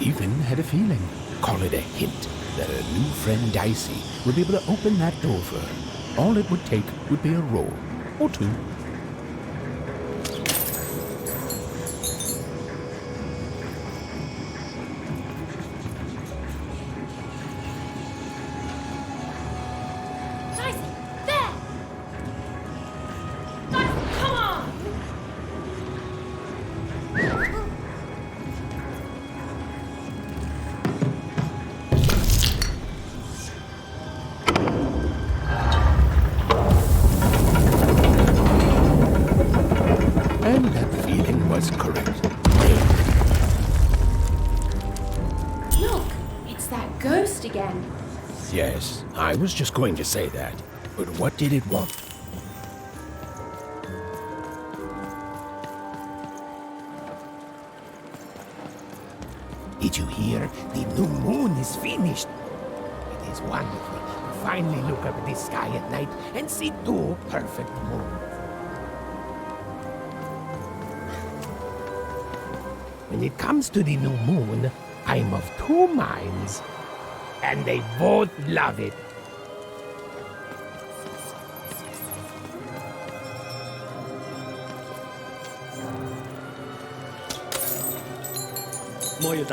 even had a feeling, call it a hint, that her new friend Dicey would be able to open that door for her. All it would take would be a roll or two. And that feeling was correct. Look, it's that ghost again. Yes, I was just going to say that. But what did it want? Did you hear? The new moon is finished. It is wonderful to finally look up at the sky at night and see two perfect moons. When it comes to the new moon, I'm of two minds. And they both love it. Moja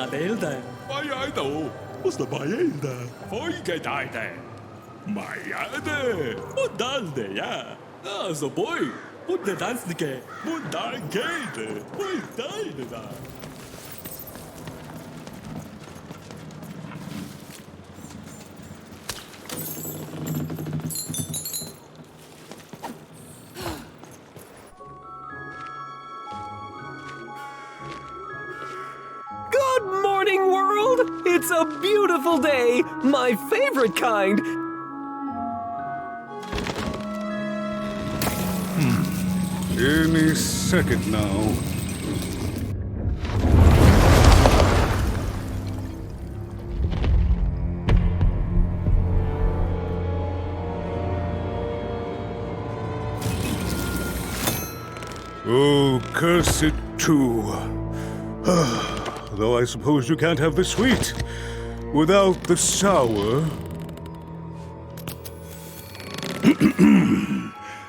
Majajda, posta Majajda, Fojgedajde, Majajde, Modalde, ja. Also boj, budde dansnike, Modalgejde, Modalde da. Good morning, world! It's a beautiful day, my favorite kind. Any second now. Oh, curse it too. Though I suppose you can't have the sweet without the sour.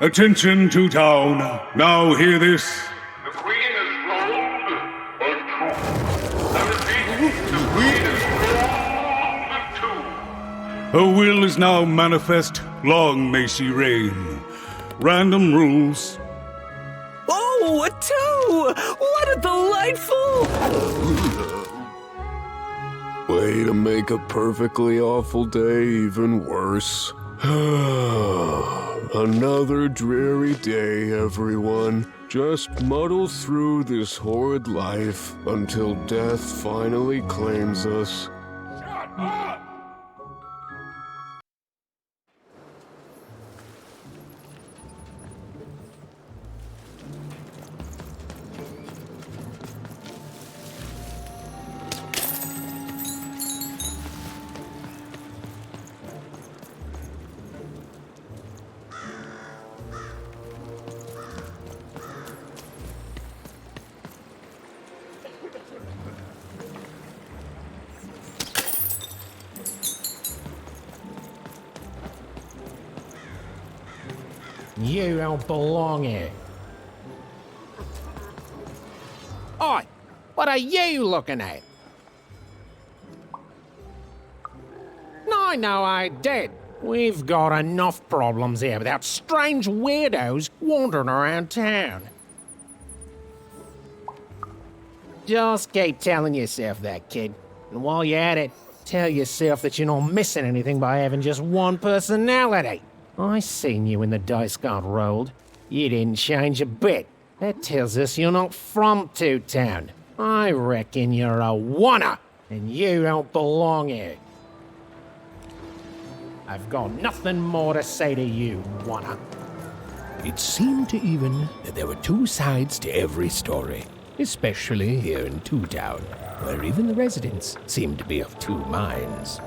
Attention to town. Now hear this. The Queen is wrong, but true. I repeat, the Queen is wrong, but true. Her will is now manifest. Long may she reign. Random rules. Oh, a two! What a delightful... Way to make a perfectly awful day even worse. Another dreary day, everyone. Just muddle through this horrid life until death finally claims us. Shut up! You don't belong here. Oi! What are you looking at? No, I did. We've got enough problems here without strange weirdos wandering around town. Just keep telling yourself that, kid. And while you're at it, tell yourself that you're not missing anything by having just one personality. I seen you when the dice got rolled. You didn't change a bit. That tells us you're not from Two Town. I reckon you're a wanna, and you don't belong here. I've got nothing more to say to you, wanna. It seemed to even that there were two sides to every story, especially here in Two Town, where even the residents seemed to be of two minds.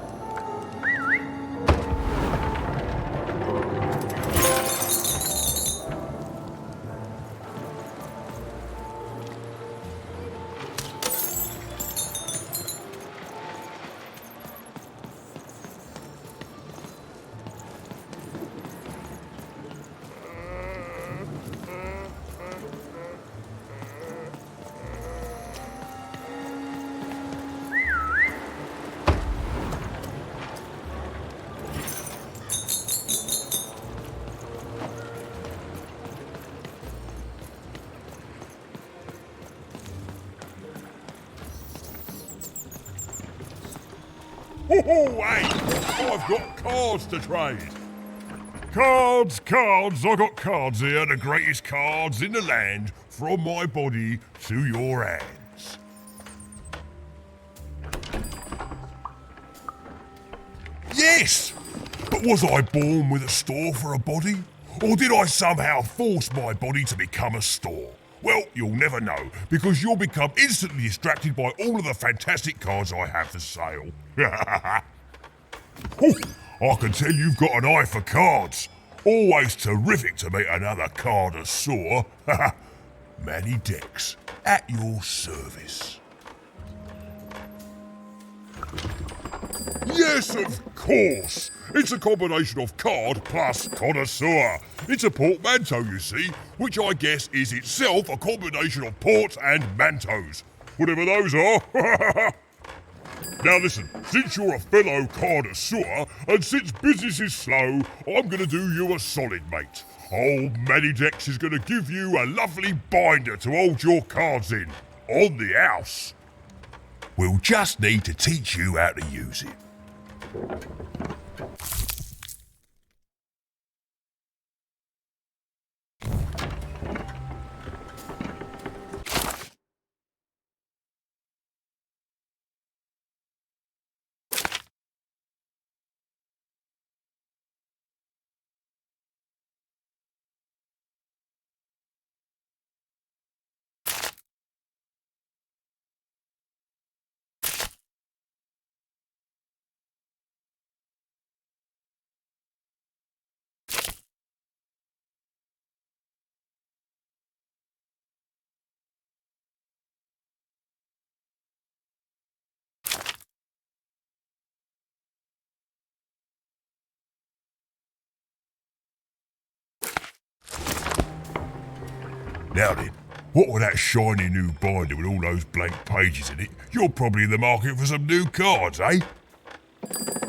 Oh, hey, I've got cards to trade. Cards, cards, I got cards here, the greatest cards in the land, from my body to your hands. Yes! But was I born with a store for a body? Or did I somehow force my body to become a store? Well, you'll never know, because you'll become instantly distracted by all of the fantastic cards I have for sale. Oh, I can tell you've got an eye for cards. Always terrific to meet another connoisseur. Manny Dex, at your service. Yes, of course. It's a combination of card plus connoisseur. It's a portmanteau, you see, which I guess is itself a combination of ports and mantos. Whatever those are. Now listen, since you're a fellow connoisseur, and since business is slow, I'm going to do you a solid, mate. Old Manny Dex is going to give you a lovely binder to hold your cards in. On the house. We'll just need to teach you how to use it. Now then, what with that shiny new binder with all those blank pages in it, you're probably in the market for some new cards, eh?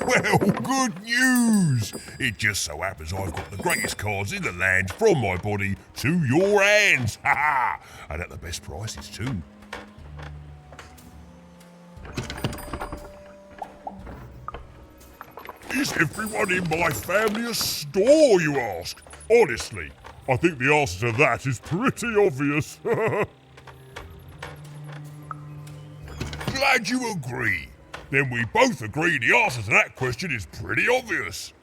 Well, good news! It just so happens I've got the greatest cards in the land from my body to your hands, ha ha! And at the best prices too. Is everyone in my family a store, you ask? Honestly, I think the answer to that is pretty obvious. Glad you agree. Then we both agree the answer to that question is pretty obvious.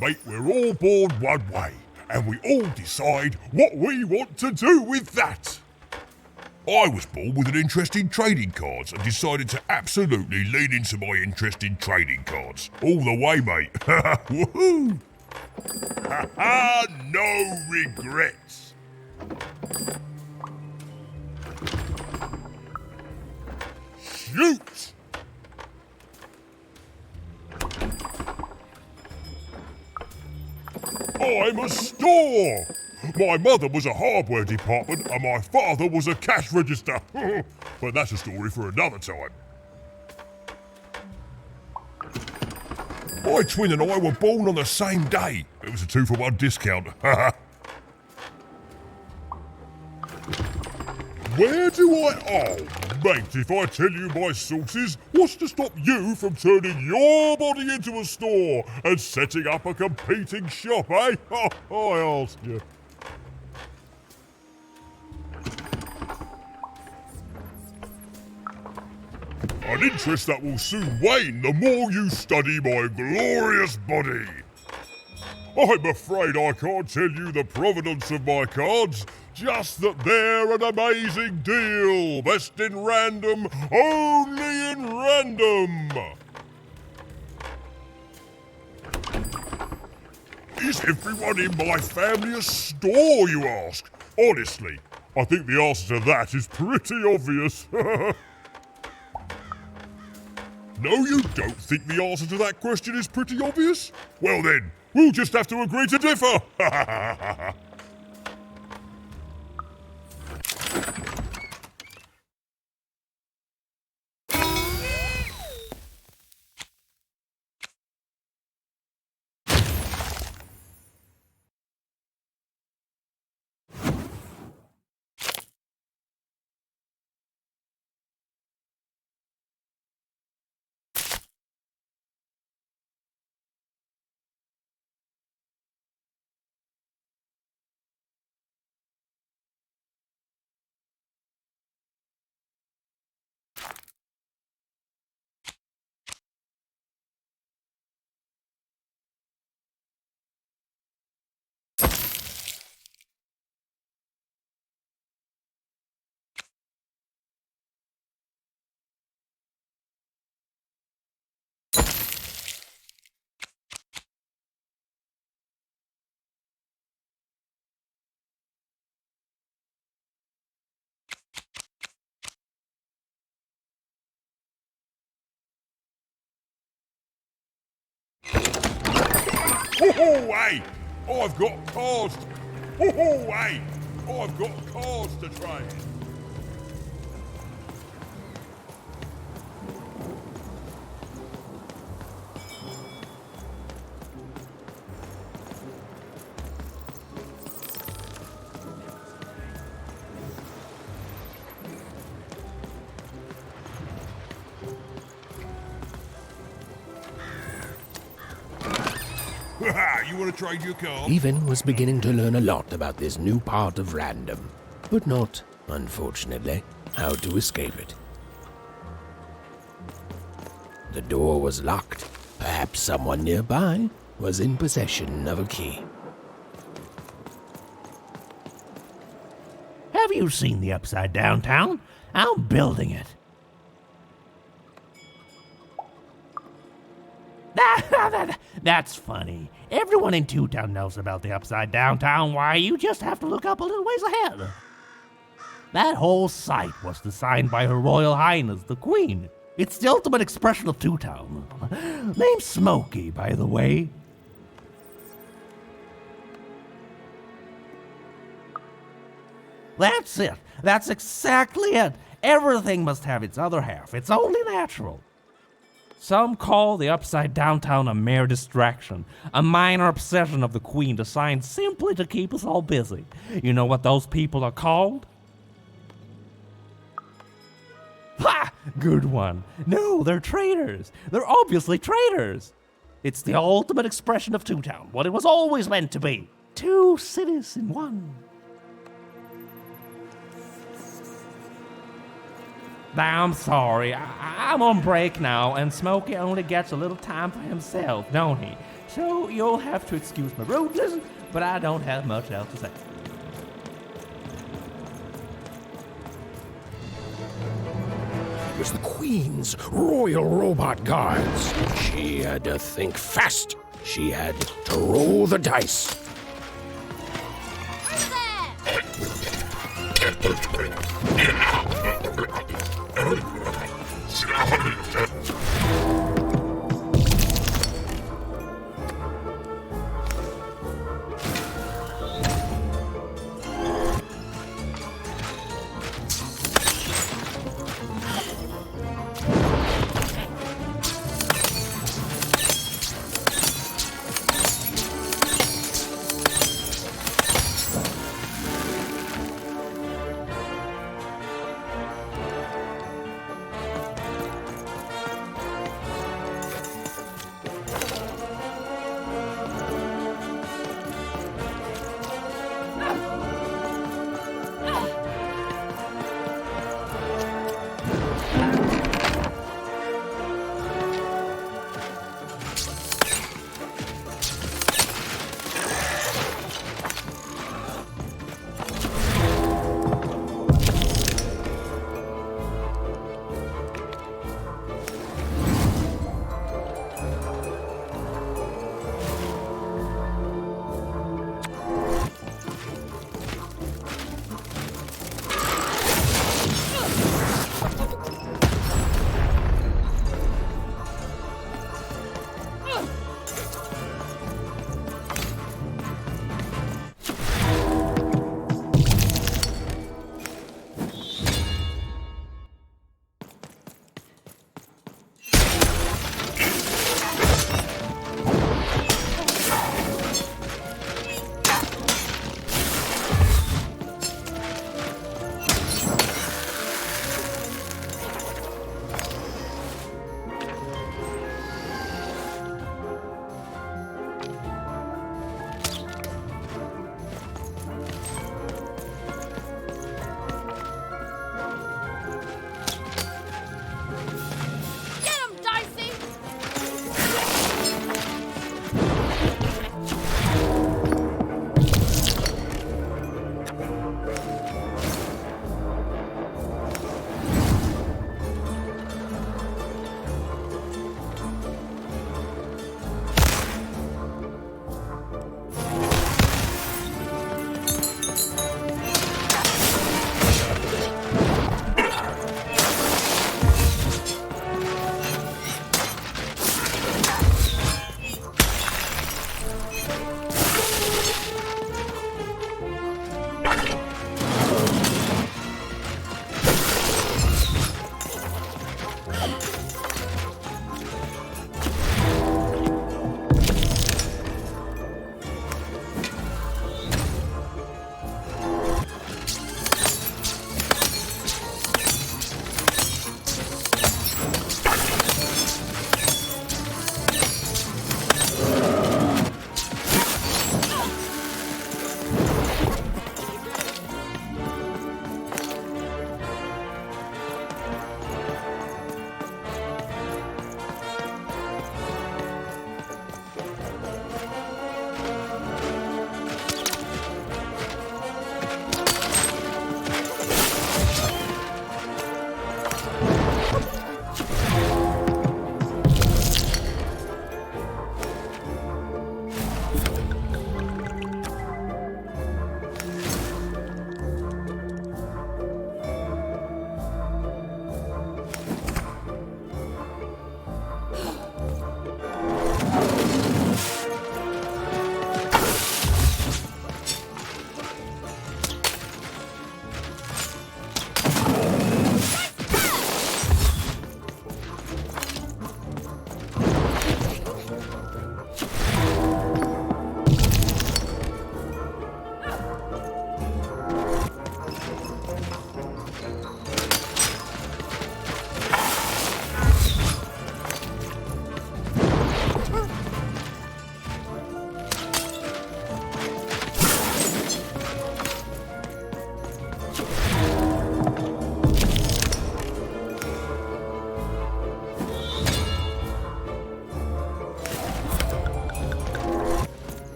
Mate, we're all born one way, and we all decide what we want to do with that. I was born with an interest in trading cards and decided to absolutely lean into my interest in trading cards. All the way, mate. Woohoo! Ha ha! No regrets. Shoot! I'm a store! My mother was a hardware department and my father was a cash register. But that's a story for another time. My twin and I were born on the same day. It was a 2-for-1 discount. Where do I... Oh, mate, if I tell you my sources, what's to stop you from turning your body into a store and setting up a competing shop, eh? I ask you. An interest that will soon wane the more you study my glorious body. I'm afraid I can't tell you the provenance of my cards, just that they're an amazing deal. Best in random, only in random. Is everyone in my family a store, you ask? Honestly, I think the answer to that is pretty obvious. No, you don't think the answer to that question is pretty obvious? Well then, we'll just have to agree to differ. Hey! I've got cars. Hey! I've got cars to trade. You want to trade your car? Even was beginning to learn a lot about this new part of Random, but not, unfortunately, how to escape it. The door was locked. Perhaps someone nearby was in possession of a key. Have you seen the Upside Down Town? I'm building it. That's funny. Everyone in Two Town knows about the Upside Down Town. Why, you just have to look up a little ways ahead. That whole site was designed by Her Royal Highness, the Queen. It's the ultimate expression of Two Town. Name's Smokey, by the way. That's it. That's exactly it. Everything must have its other half. It's only natural. Some call the Upside Down Town a mere distraction, a minor obsession of the Queen designed simply to keep us all busy. You know what those people are called? Ha! Good one. No, they're traitors. They're obviously traitors. It's the ultimate expression of Two Town, what it was always meant to be. Two cities in one. I'm sorry, I'm on break now, and Smokey only gets a little time for himself, don't he? So you'll have to excuse my rudeness, but I don't have much else to say. It was the Queen's Royal Robot Guards. She had to think fast. She had to roll the dice.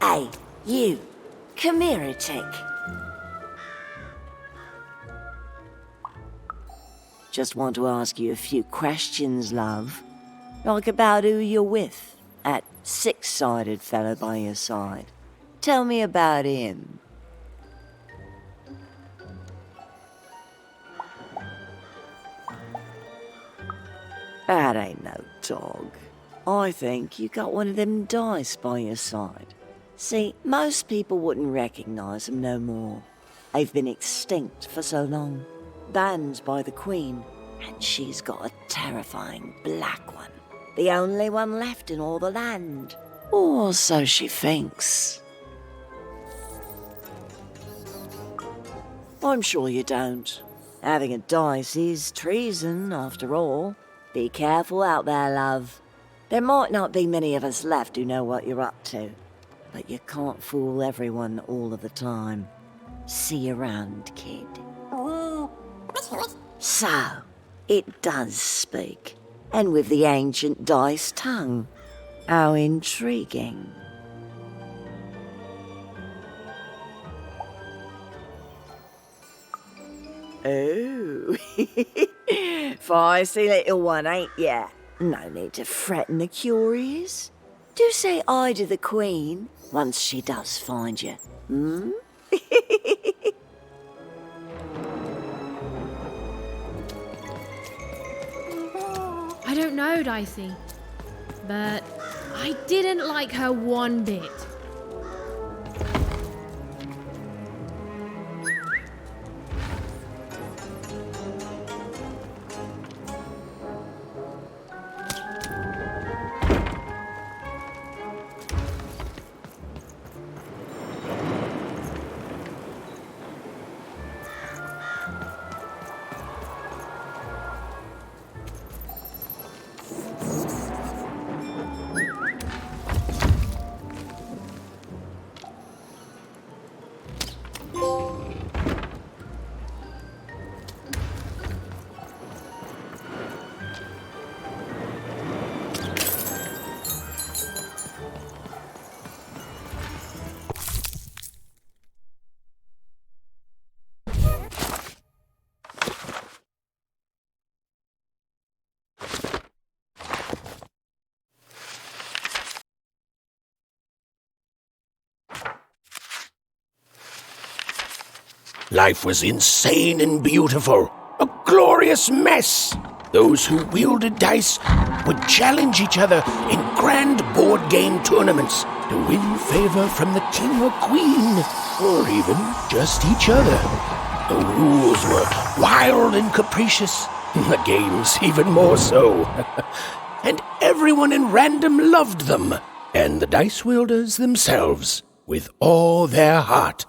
Hey, you. Come here a tick. Just want to ask you a few questions, love. Like about who you're with. That six-sided fellow by your side. Tell me about him. That ain't no dog. I think you got one of them dice by your side. See, most people wouldn't recognize them no more. They've been extinct for so long. Banned by the Queen, and she's got a terrifying black one. The only one left in all the land. Or so she thinks. I'm sure you don't. Having a dice is treason, after all. Be careful out there, love. There might not be many of us left who know what you're up to, but you can't fool everyone all of the time. See you around, kid. So, it does speak, and with the ancient dice tongue. How intriguing. Oh, feisty little one, ain't ya? No need to threaten the curious. Do say aye to the Queen once she does find you, hmm? I don't know, Dicey, but I didn't like her one bit. Life was insane and beautiful. A glorious mess. Those who wielded dice would challenge each other in grand board game tournaments to win favor from the king or queen, or even just each other. The rules were wild and capricious, the games even more so. And everyone in Random loved them, and the dice wielders themselves, with all their heart.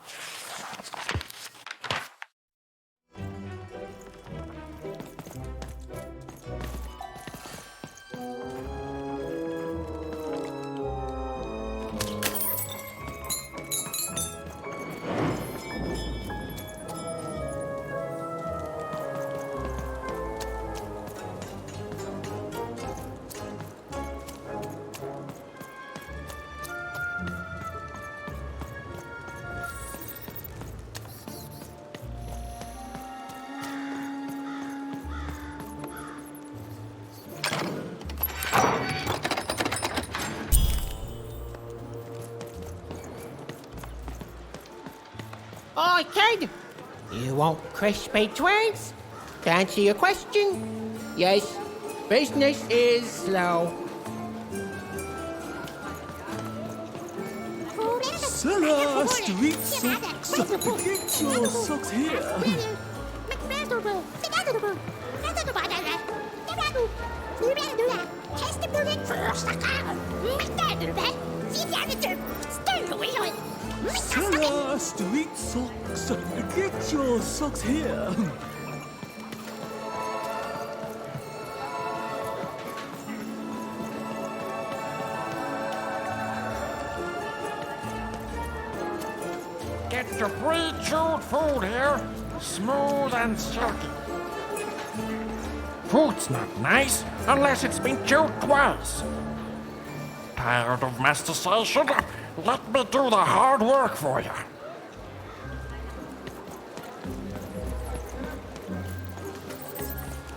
Oi, kid! You want crispy twigs? To answer your question, yes, business is slow. Sarah, street socks. Get your socks here. Sarah, street socks. Get your socks here. Get your pre-chewed food here, smooth and silky. Food's not nice unless it's been chewed twice. Tired of mastication? Let me do the hard work for you.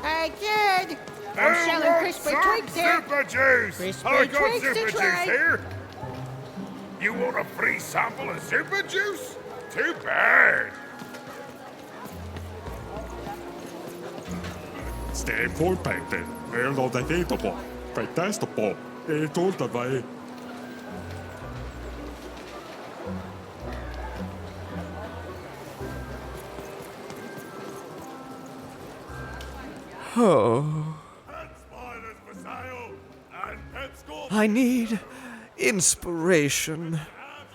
Hey, kid! I'm selling crispy treats here. Super juice! Crispy I got treats to super juice try. here. You want a free sample of super juice? Too bad. Stanford Panther, well on the table. Fantastic. It's all the way. Oh. I need inspiration.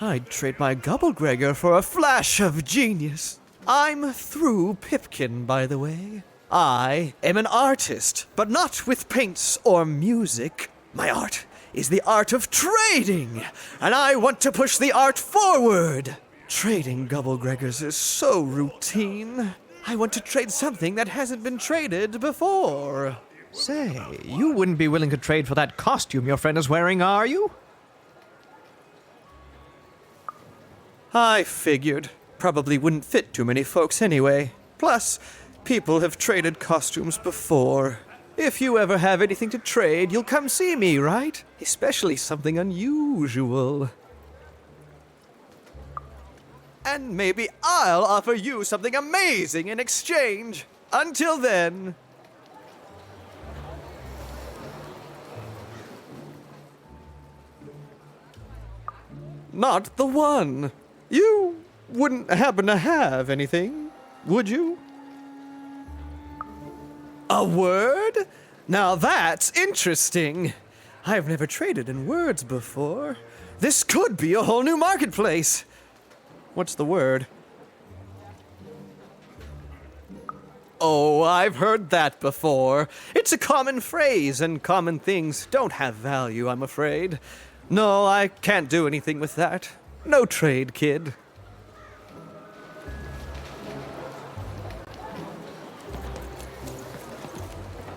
I'd trade my Gubblegregor for a flash of genius. I'm through Pipkin, by the way. I am an artist, but not with paints or music. My art is the art of trading, and I want to push the art forward. Trading Gubblegregors is so routine. I want to trade something that hasn't been traded before. Say, you wouldn't be willing to trade for that costume your friend is wearing, are you? I figured. Probably wouldn't fit too many folks anyway. Plus, people have traded costumes before. If you ever have anything to trade, you'll come see me, right? Especially something unusual. And maybe I'll offer you something amazing in exchange. Until then... Not the one. You wouldn't happen to have anything, would you? A word? Now that's interesting. I've never traded in words before. This could be a whole new marketplace. What's the word? Oh, I've heard that before. It's a common phrase, and common things don't have value, I'm afraid. No, I can't do anything with that. No trade, kid.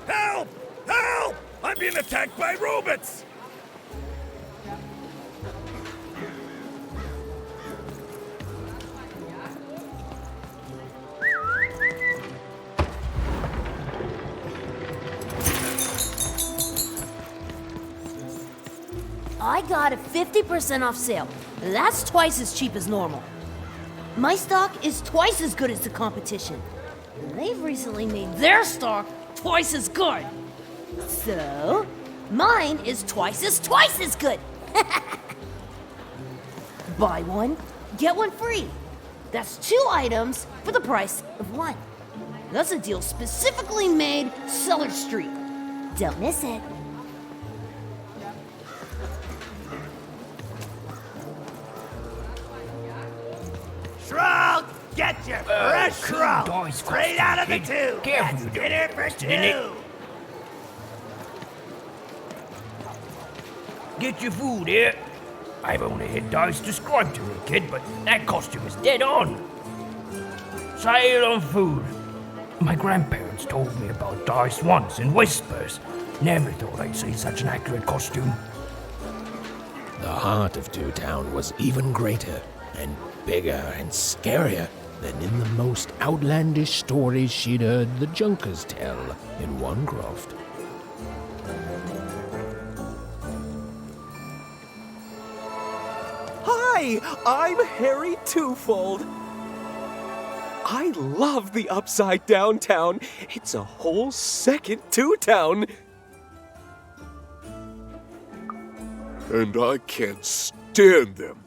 Help! Help! I'm being attacked by robots! I got a 50% off sale. That's twice as cheap as normal. My stock is twice as good as the competition. And they've recently made their stock twice as good. So, mine is twice as good. Buy one, get one free. That's 2 items for the price of 1. That's a deal specifically made Cellar Street. Don't miss it. Shrug! Get your fresh shrug! Straight out of the tube! That's dinner for 2! Get your food here. I've only had dice described to me, kid, but that costume is dead on. Sail on food. My grandparents told me about dice once in whispers. Never thought I'd see such an accurate costume. The heart of Two Town was even greater and bigger and scarier than in the most outlandish stories she'd heard the Junkers tell in Wanecroft. Hi, I'm Harry Twofold. I love the Upside Down Town. It's a whole second Two Town. And I can't stand them.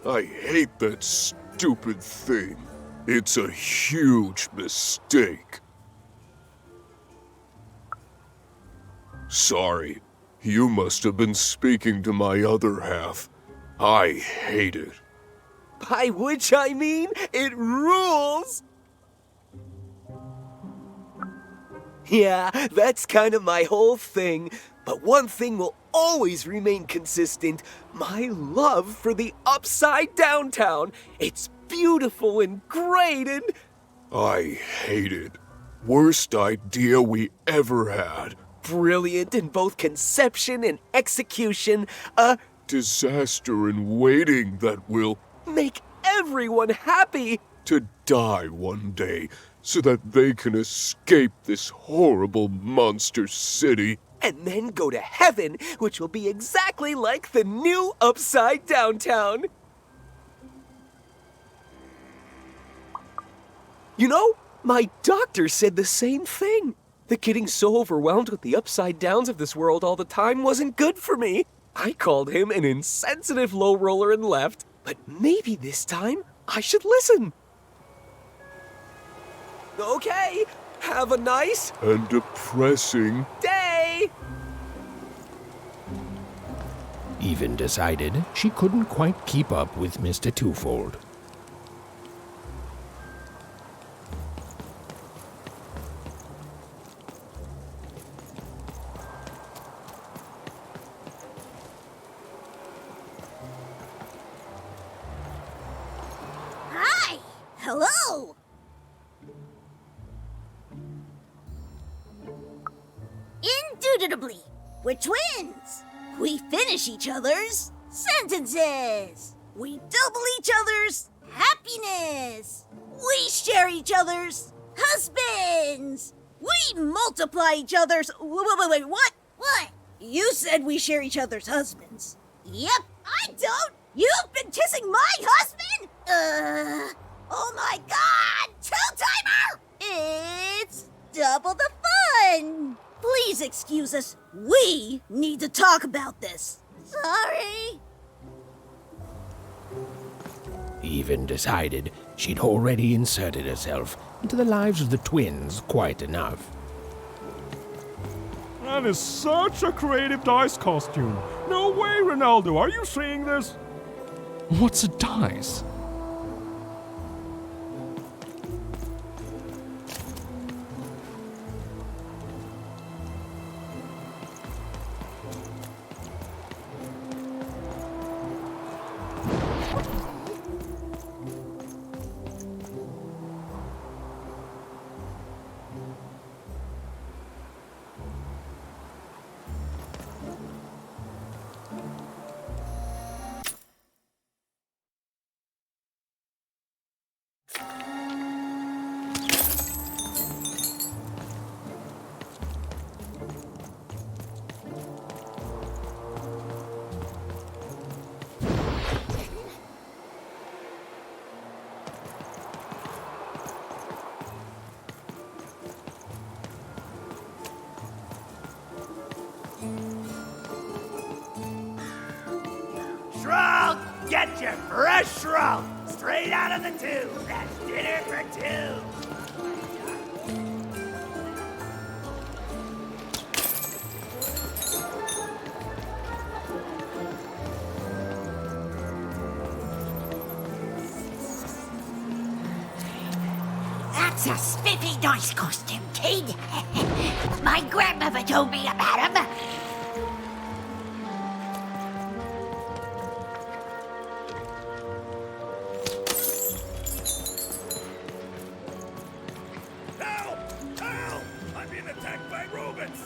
I hate that stupid thing. It's a huge mistake. Sorry, you must have been speaking to my other half. I hate it. By which I mean, it rules! Yeah, that's kind of my whole thing. But one thing will always remain consistent. My love for the Upside Down Town. It's beautiful and great and... I hate it. Worst idea we ever had. Brilliant in both conception and execution. A disaster in waiting that will Make everyone happy! to die one day so that they can escape this horrible monster city. And then go to heaven, which will be exactly like the new Upside Downtown. You know, my doctor said the same thing. That getting so overwhelmed with the upside downs of this world all the time wasn't good for me. I called him an insensitive low roller and left, but maybe this time I should listen. Okay, have a nice And depressing. day! Even decided she couldn't quite keep up with Mr. Twofold. Hi! Hello! Indubitably, we're twins! We finish each other's sentences! We double each other's happiness! We share each other's husbands! We multiply each other's. Wait, what? What? You said we share each other's husbands. Yep, I don't! You've been kissing my husband? Oh my god! Two-timer! It's double the fun! Please excuse us. We need to talk about this. Sorry. Even decided she'd already inserted herself into the lives of the twins quite enough. That is such a creative dice costume. No way, Ronaldo. Are you seeing this? What's a dice? Shrunk! Get your fresh shrunk! Straight out of the tube! That's dinner for two! That's a spiffy dice costume, kid. My grandmother told me about him. Help! Help! I'm being attacked by robots!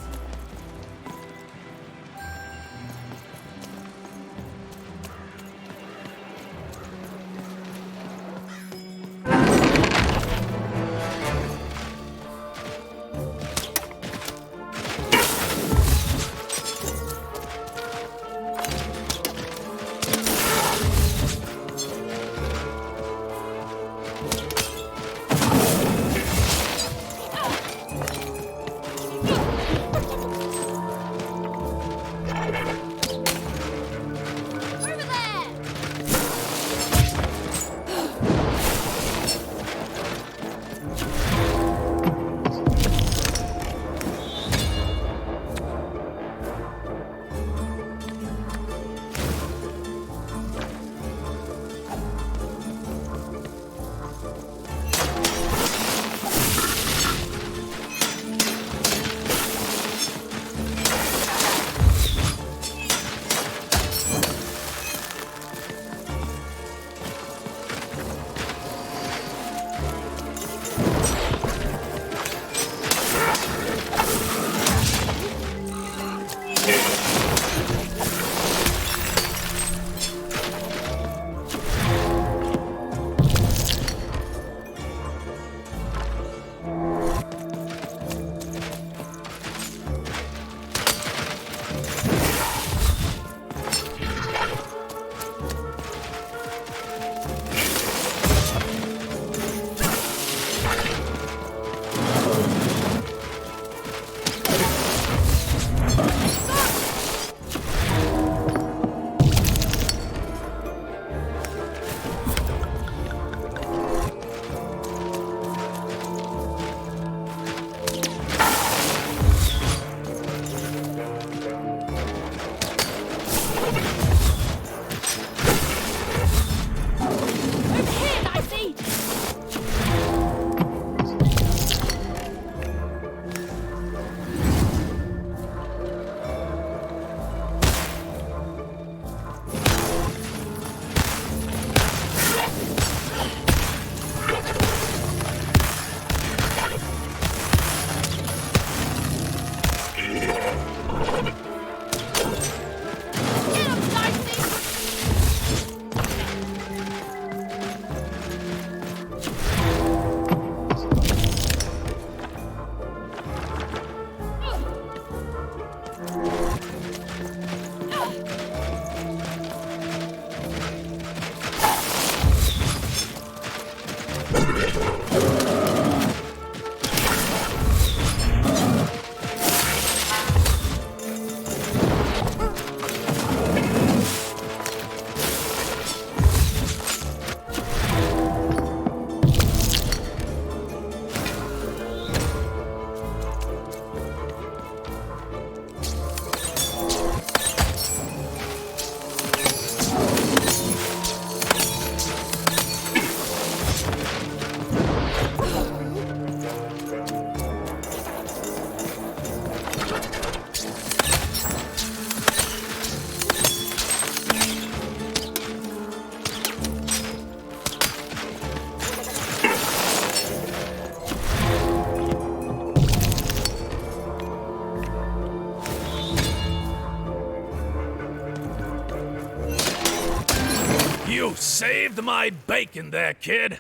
bagged my bacon there, kid.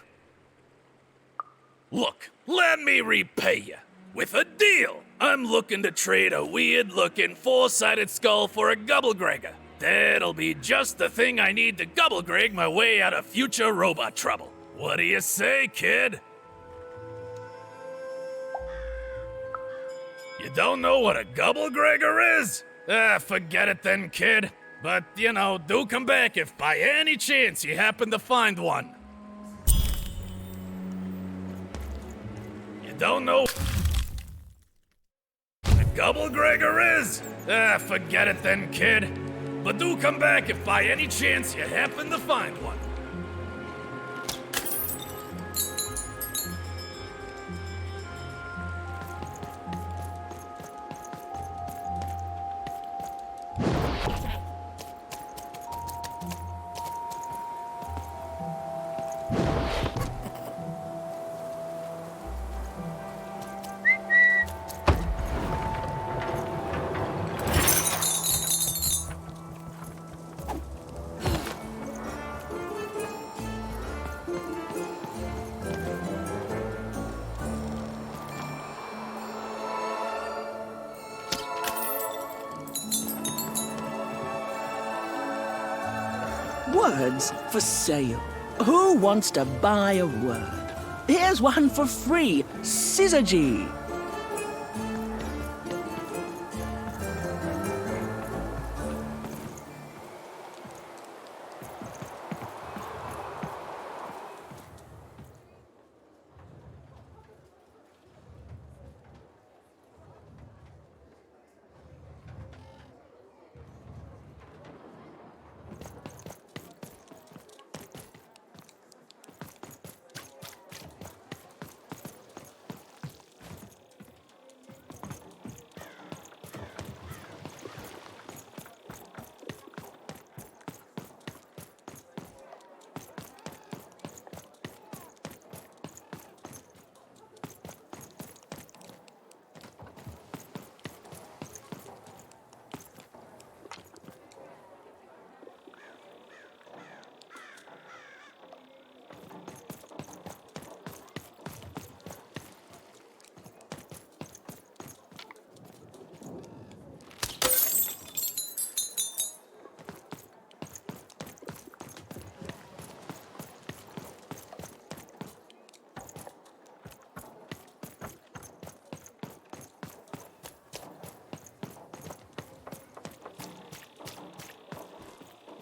Look, let me repay you with a deal. I'm looking to trade a weird-looking four-sided skull for a Gubblegregor. That'll be just the thing I need to Gubblegreg my way out of future robot trouble. What do you say, kid? You don't know what a Gubblegregor is? Forget it then, kid. But, do come back if by any chance you happen to find one. You don't know what a Gubblegregor is? Forget it then, kid. But do come back if by any chance you happen to find one. Words for sale. Who wants to buy a word? Here's one for free. Syzygy.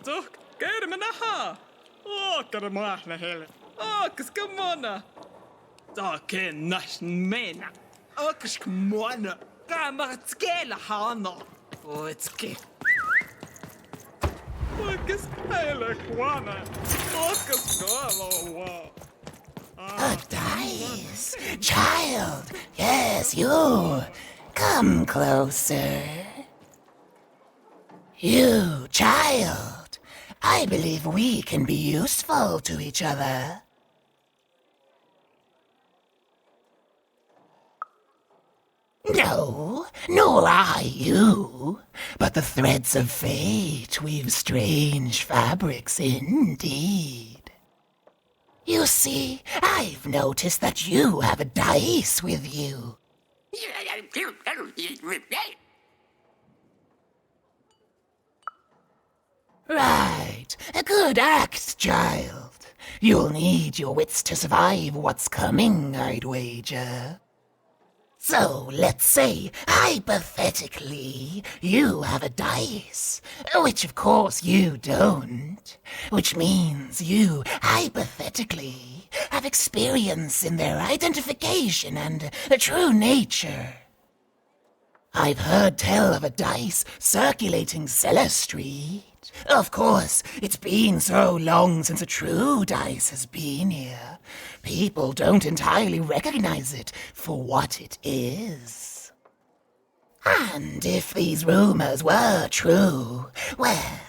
Toch, kijk me naar. Oh, kan maar naar hele. Oh, kus kamona. Toch, ken nas mena. Oh, kus kamona. Kan maar het skelen hana. Oh, het ske. Oh, kus hele kwana. Oh, kus kwana. Wow. A dice. Child. Yes, you. Come closer. You, child. I believe we can be useful to each other. No, nor I you, but the threads of fate weave strange fabrics indeed. You see, I've noticed that you have a dice with you. Right, a good act, child. You'll need your wits to survive what's coming, I'd wager. So, let's say, hypothetically, you have a dice, which of course you don't, which means you, hypothetically, have experience in their identification and true nature. I've heard tell of a dice circulating Cellar Street. Of course, it's been so long since a true dice has been here. People don't entirely recognize it for what it is. And if these rumors were true, well,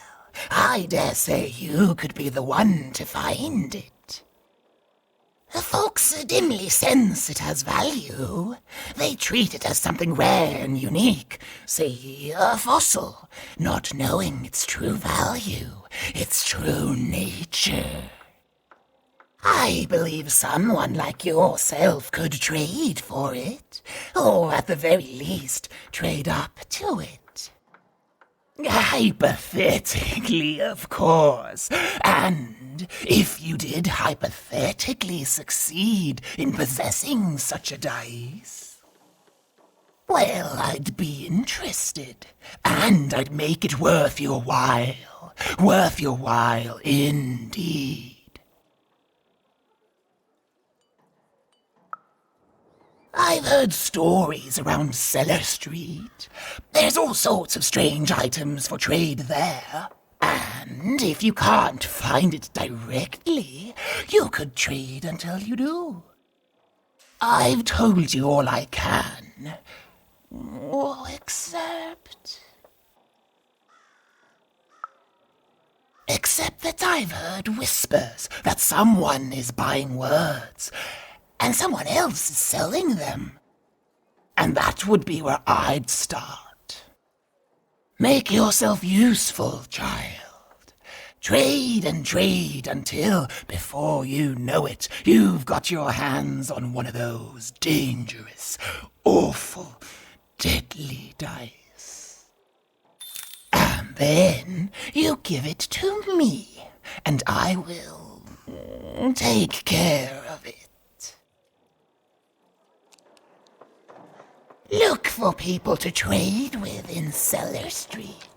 I dare say you could be the one to find it. Folks dimly sense it has value. They treat it as something rare and unique, say a fossil, not knowing its true value, its true nature. I believe someone like yourself could trade for it, or at the very least, trade up to it. Hypothetically, of course. And if you did hypothetically succeed in possessing such a dice, well, I'd be interested, and I'd make it worth your while. Worth your while indeed. I've heard stories around Cellar Street. There's all sorts of strange items for trade there. And if you can't find it directly, you could trade until you do. I've told you all I can. Except that I've heard whispers that someone is buying words, and someone else is selling them. And that would be where I'd start. Make yourself useful, child. Trade and trade until, before you know it, you've got your hands on one of those dangerous, awful, deadly dice. And then you give it to me, and I will take care of it. Look for people to trade with in Cellar Street.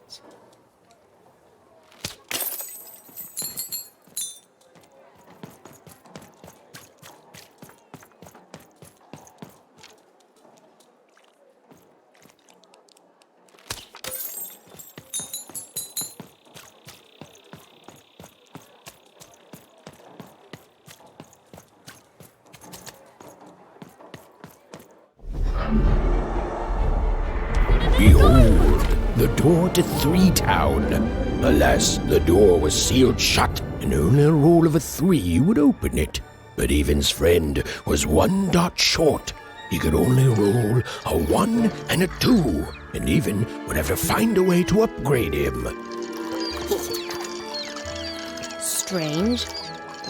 Behold, the door to Three Town. Alas, the door was sealed shut, and only a roll of a 3 would open it. But Evan's friend was 1 dot short. He could only roll a 1 and a 2, and Evan would have to find a way to upgrade him. Strange.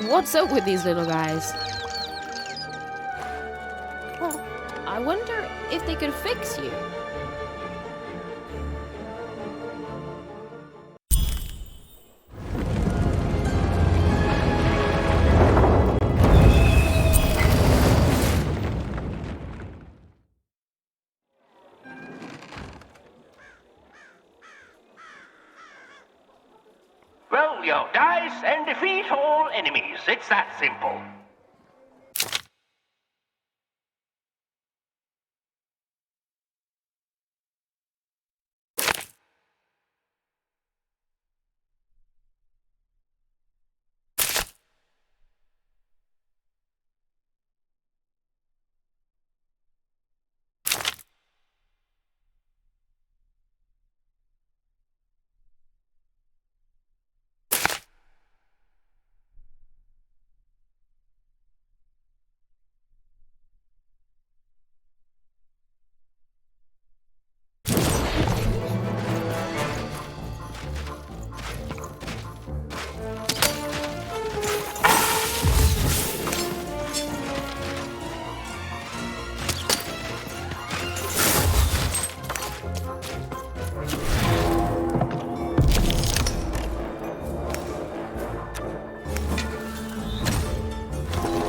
What's up with these little guys? Well, I wonder if they could fix you. Roll your dice and defeat all enemies. It's that simple.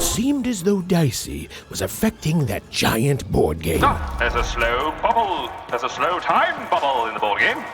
Seemed as though Dicey was affecting that giant board game. There's a slow bubble. There's a slow time bubble in the board game.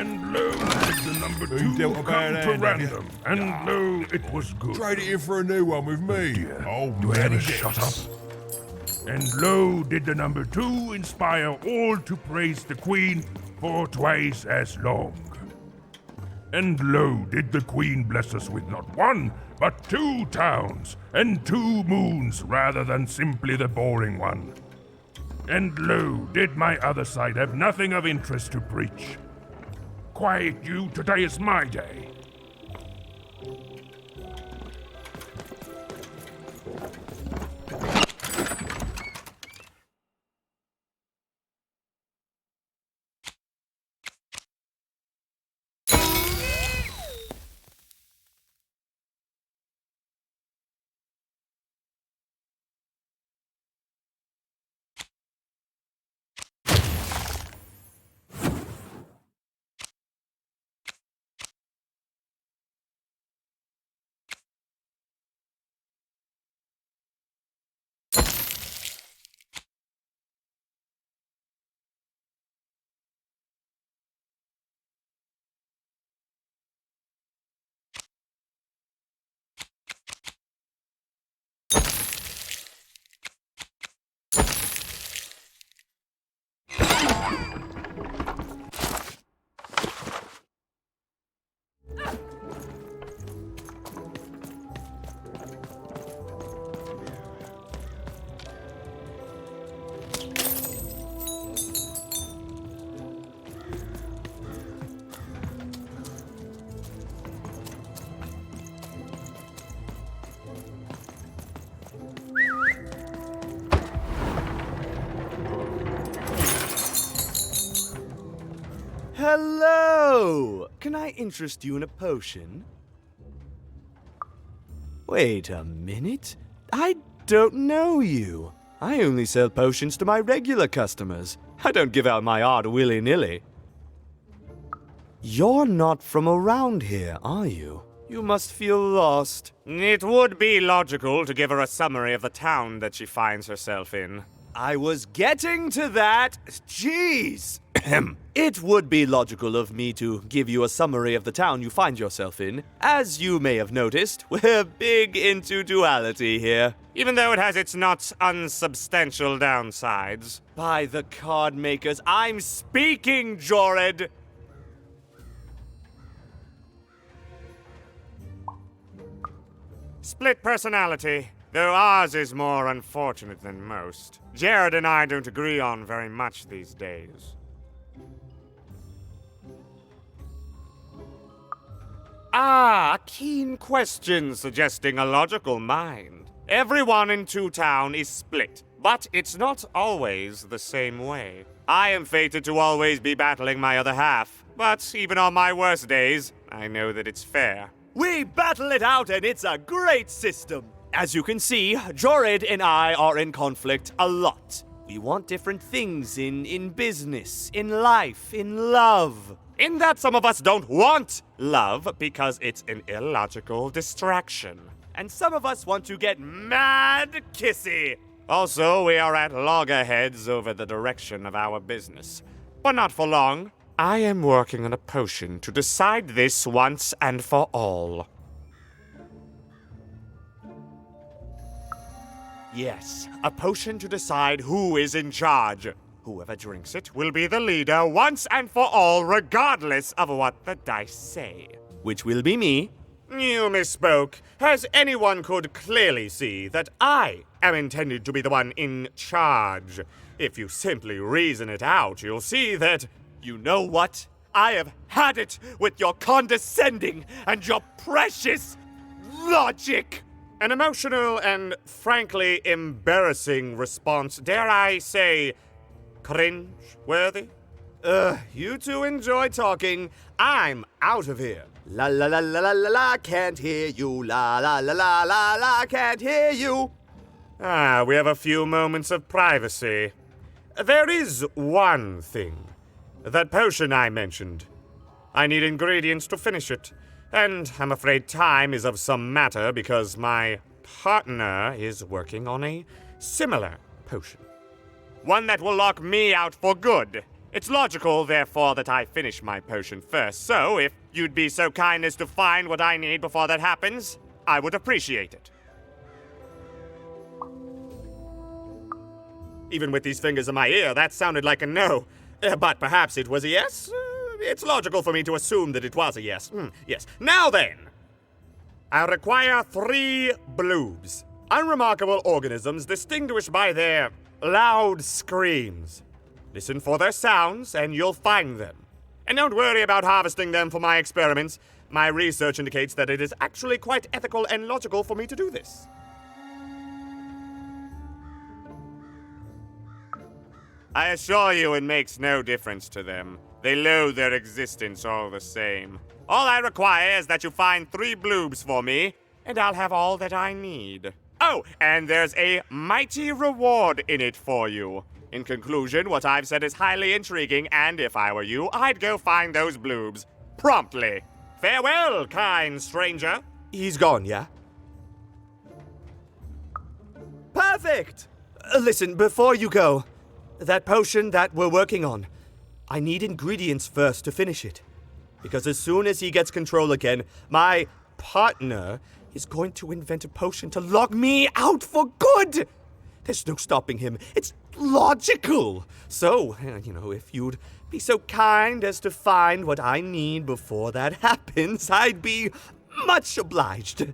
And lo, the number 2 come to random. And lo, it was good. Trade it in for a new one with me. Oh, man, shut up. And lo, did the number 2 inspire all to praise the Queen for twice as long. And lo, did the Queen bless us with not 1, but 2 towns, and 2 moons rather than simply the boring one. And lo, did my other side have nothing of interest to preach. Quiet you, today is my day. Hello! Can I interest you in a potion? Wait a minute. I don't know you. I only sell potions to my regular customers. I don't give out my art willy-nilly. You're not from around here, are you? You must feel lost. It would be logical to give her a summary of the town that she finds herself in. I was getting to that. Jeez! It would be logical of me to give you a summary of the town you find yourself in. As you may have noticed, we're big into duality here. Even though it has its not unsubstantial downsides. By the card makers, I'm speaking, Jorid! Split personality, though ours is more unfortunate than most. Jared and I don't agree on very much these days. Ah, a keen question suggesting a logical mind. Everyone in Two Town is split, but it's not always the same way. I am fated to always be battling my other half, but even on my worst days, I know that it's fair. We battle it out and it's a great system. As you can see, Jorid and I are in conflict a lot. We want different things in business, in life, in love. In that some of us don't want love because it's an illogical distraction. And some of us want to get mad kissy. Also, we are at loggerheads over the direction of our business. But not for long. I am working on a potion to decide this once and for all. Yes, a potion to decide who is in charge. Whoever drinks it will be the leader once and for all, regardless of what the dice say. Which will be me. You misspoke, as anyone could clearly see that I am intended to be the one in charge. If you simply reason it out, you'll see that... You know what? I have had it with your condescending and your precious logic! An emotional and frankly embarrassing response, dare I say, cringe-worthy? You two enjoy talking. I'm out of here. La la la la la la la, can't hear you. La la la la la la, can't hear you. Ah, we have a few moments of privacy. There is one thing. That potion I mentioned. I need ingredients to finish it. And I'm afraid time is of some matter because my partner is working on a similar potion. One that will lock me out for good. It's logical, therefore, that I finish my potion first. So, if you'd be so kind as to find what I need before that happens, I would appreciate it. Even with these fingers in my ear, that sounded like a no. But perhaps it was a yes? It's logical for me to assume that it was a yes. Yes. Now then, I require 3 bloobs. Unremarkable organisms distinguished by their loud screams. Listen for their sounds, and you'll find them. And don't worry about harvesting them for my experiments. My research indicates that it is actually quite ethical and logical for me to do this. I assure you it makes no difference to them. They loathe their existence all the same. All I require is that you find 3 bloobs for me, and I'll have all that I need. Oh, and there's a mighty reward in it for you. In conclusion, what I've said is highly intriguing, and if I were you, I'd go find those bloobs. Promptly. Farewell, kind stranger. He's gone, yeah? Perfect! Listen, before you go, that potion that we're working on, I need ingredients first to finish it. Because as soon as he gets control again, my partner is going to invent a potion to lock me out for good! There's no stopping him. It's logical. So, if you'd be so kind as to find what I need before that happens, I'd be much obliged.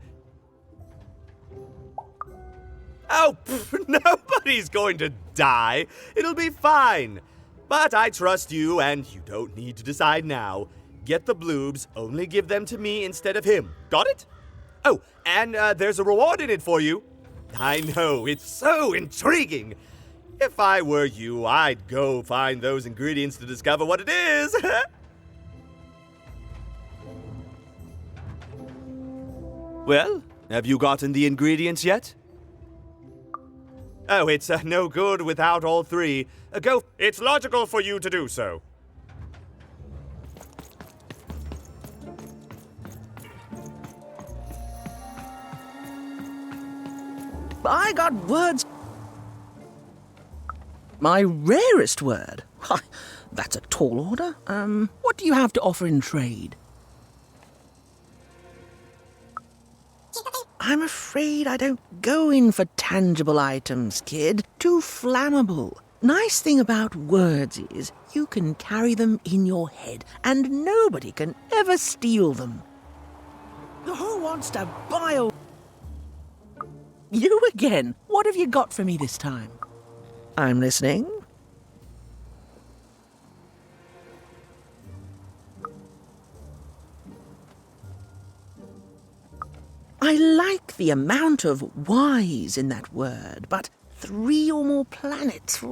Oh, nobody's going to die. It'll be fine. But I trust you, and you don't need to decide now. Get the bloobs, only give them to me instead of him. Got it? Oh, and there's a reward in it for you. I know, it's so intriguing. If I were you, I'd go find those ingredients to discover what it is. Well, have you gotten the ingredients yet? Oh, it's no good without all 3. Go. It's logical for you to do so. I got words. My rarest word? Why, that's a tall order. What do you have to offer in trade? I'm afraid I don't go in for tangible items, kid. Too flammable. Nice thing about words is you can carry them in your head, and nobody can ever steal them. Who wants to buy a... You again. What have you got for me this time? I'm listening. I like the amount of Y's in that word, but 3 or more planets,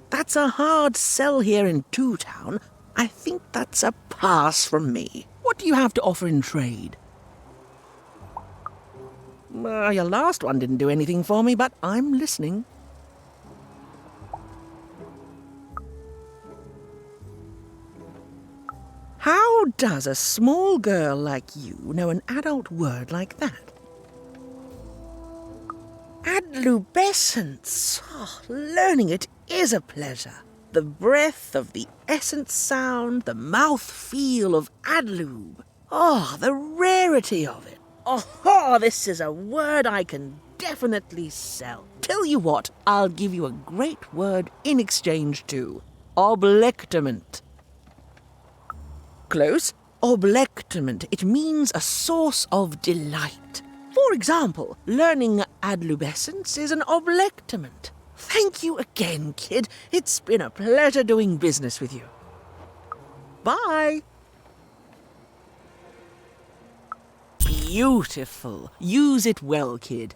that's a hard sell here in Two Town. I think that's a pass from me. What do you have to offer in trade? Your last one didn't do anything for me, but I'm listening. How does a small girl like you know an adult word like that? Adlubescence. Oh, learning it is a pleasure. The breath of the essence sound, the mouth feel of adlub. Oh, the rarity of it. Oh, this is a word I can definitely sell. Tell you what, I'll give you a great word in exchange too. Oblectament. Close. Oblectament. It means a source of delight. For example, learning adlubescence is an oblectament. Thank you again, kid. It's been a pleasure doing business with you. Bye. Beautiful. Use it well, kid.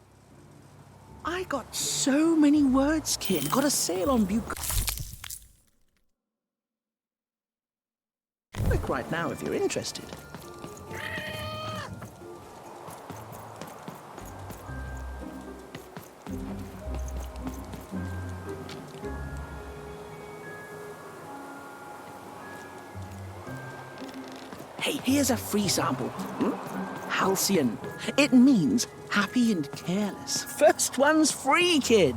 I got so many words, kid. Got a sale on Click right now if you're interested. Hey, here's a free sample. Halcyon. It means happy and careless. First one's free, kid.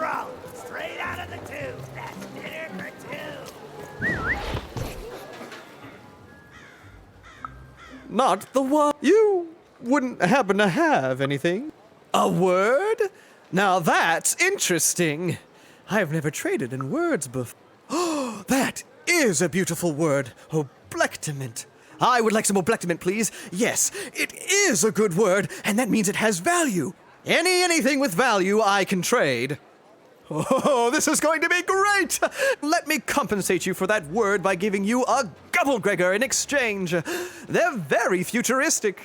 roll, straight out of the tube. That's dinner for two. Not the one. You wouldn't happen to have anything? A word? Now that's interesting. I've never traded in words before. Oh, that is a beautiful word. Oblectament. I would like some oblectament, please. Yes, it is a good word, and that means it has value. Anything with value I can trade. Oh, this is going to be great! Let me compensate you for that word by giving you a Gubblegregor in exchange. They're very futuristic.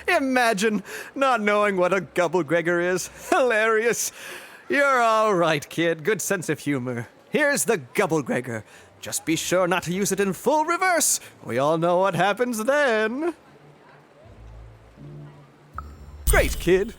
Imagine not knowing what a Gubblegregor is. Hilarious. You're all right, kid. Good sense of humor. Here's the Gubblegregor. Just be sure not to use it in full reverse. We all know what happens then. Great, kid.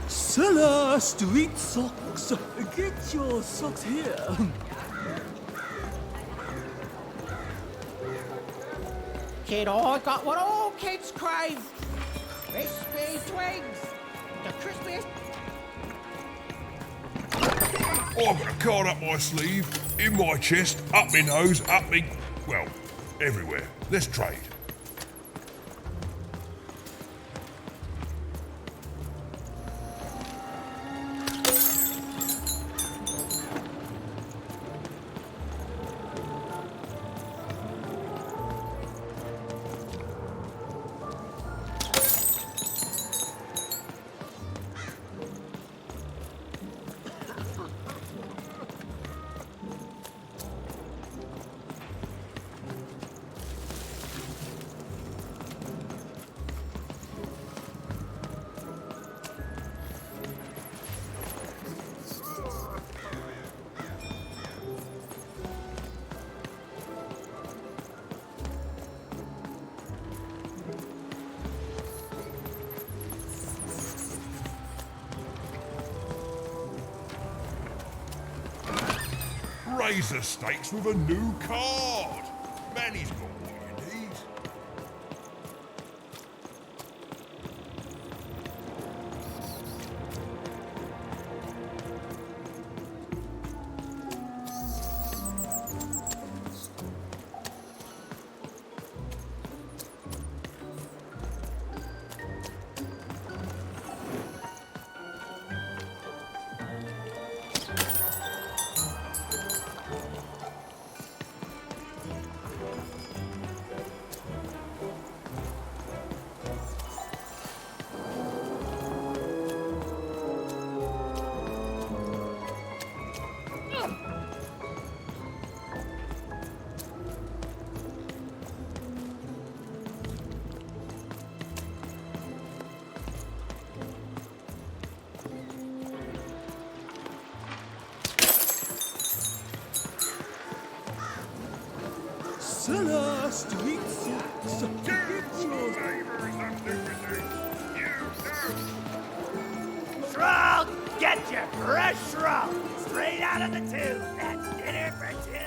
Seller Street Socks. Get your socks here. Kid, I got what all kids crave. Crispy twigs. The crispiest. I've got a card up my sleeve, in my chest, up my nose, up me... well, everywhere. Let's trade. Raise the stakes with a new card. Manny's got what you need. Seller Street Socks. Get your Shrug, get your fresh shrug, straight out of the tube. That's dinner for two.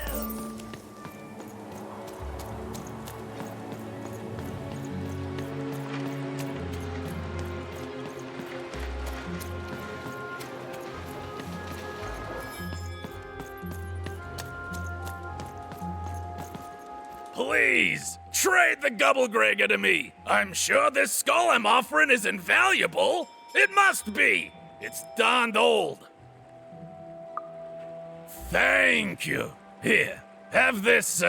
Please, trade the Gubblegregor to me. I'm sure this skull I'm offering is invaluable. It must be. It's darned old. Thank you. Here, have this,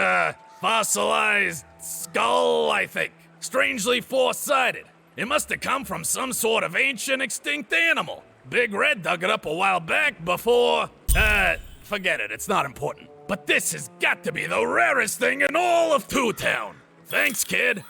fossilized skull, I think. Strangely four-sided. It must have come from some sort of ancient extinct animal. Big Red dug it up a while back before... forget it, it's not important. but this has got to be the rarest thing in all of Two Town. Thanks, kid.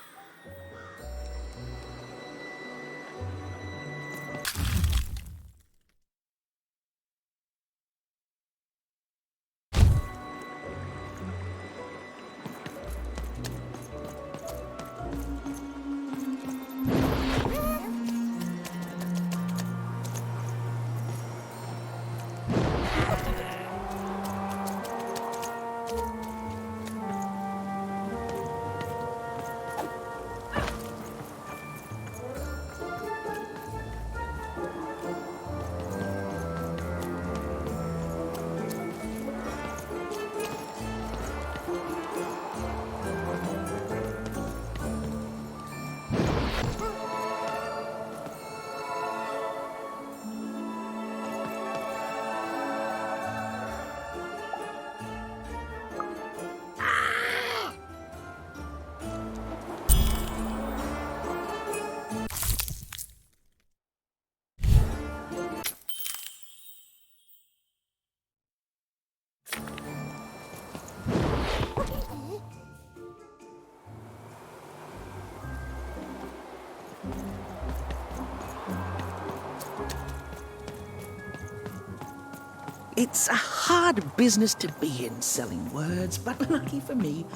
It's a hard business to be in, selling words, but lucky for me,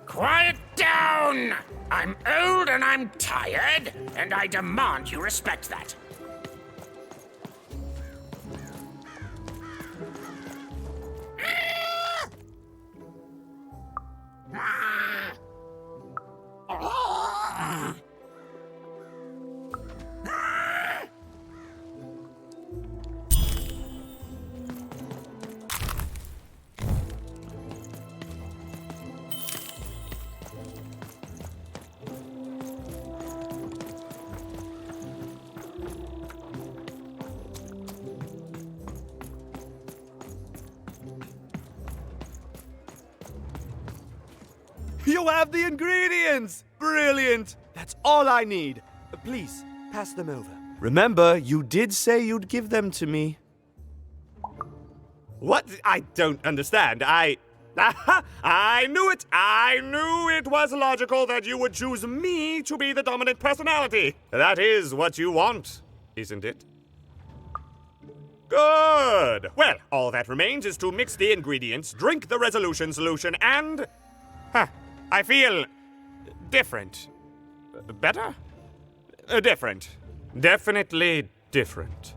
Quiet down! I'm old and I'm tired, and I demand you respect that. You have the ingredients! Brilliant! That's all I need. Please, pass them over. Remember, you did say you'd give them to me. What? I don't understand. I knew it! I knew it was logical that you would choose me to be the dominant personality. That is what you want, isn't it? Good! Well, all that remains is to mix the ingredients, drink the resolution solution, and... I feel... different. Better? Different. Definitely different.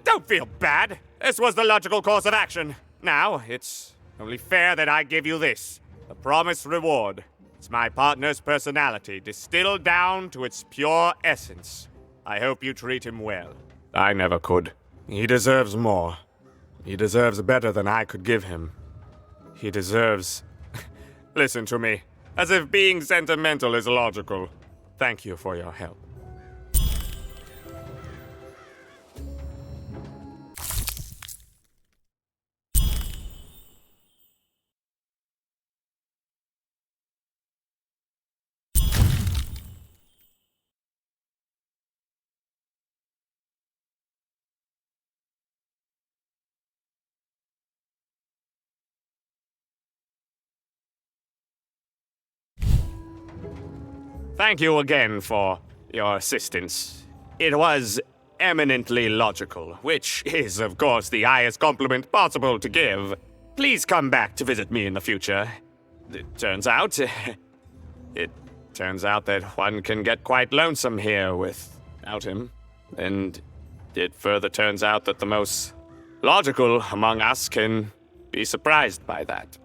Don't feel bad. This was the logical course of action. Now, it's only fair that I give you this. A promised reward. It's my partner's personality, distilled down to its pure essence. I hope you treat him well. I never could. He deserves more. He deserves better than I could give him. He deserves... Listen to me. As if being sentimental is logical. Thank you for your help. Thank you again for your assistance. It was eminently logical, which is, of course, the highest compliment possible to give. Please come back to visit me in the future. It turns out that one can get quite lonesome here without him. And it further turns out that the most logical among us can be surprised by that.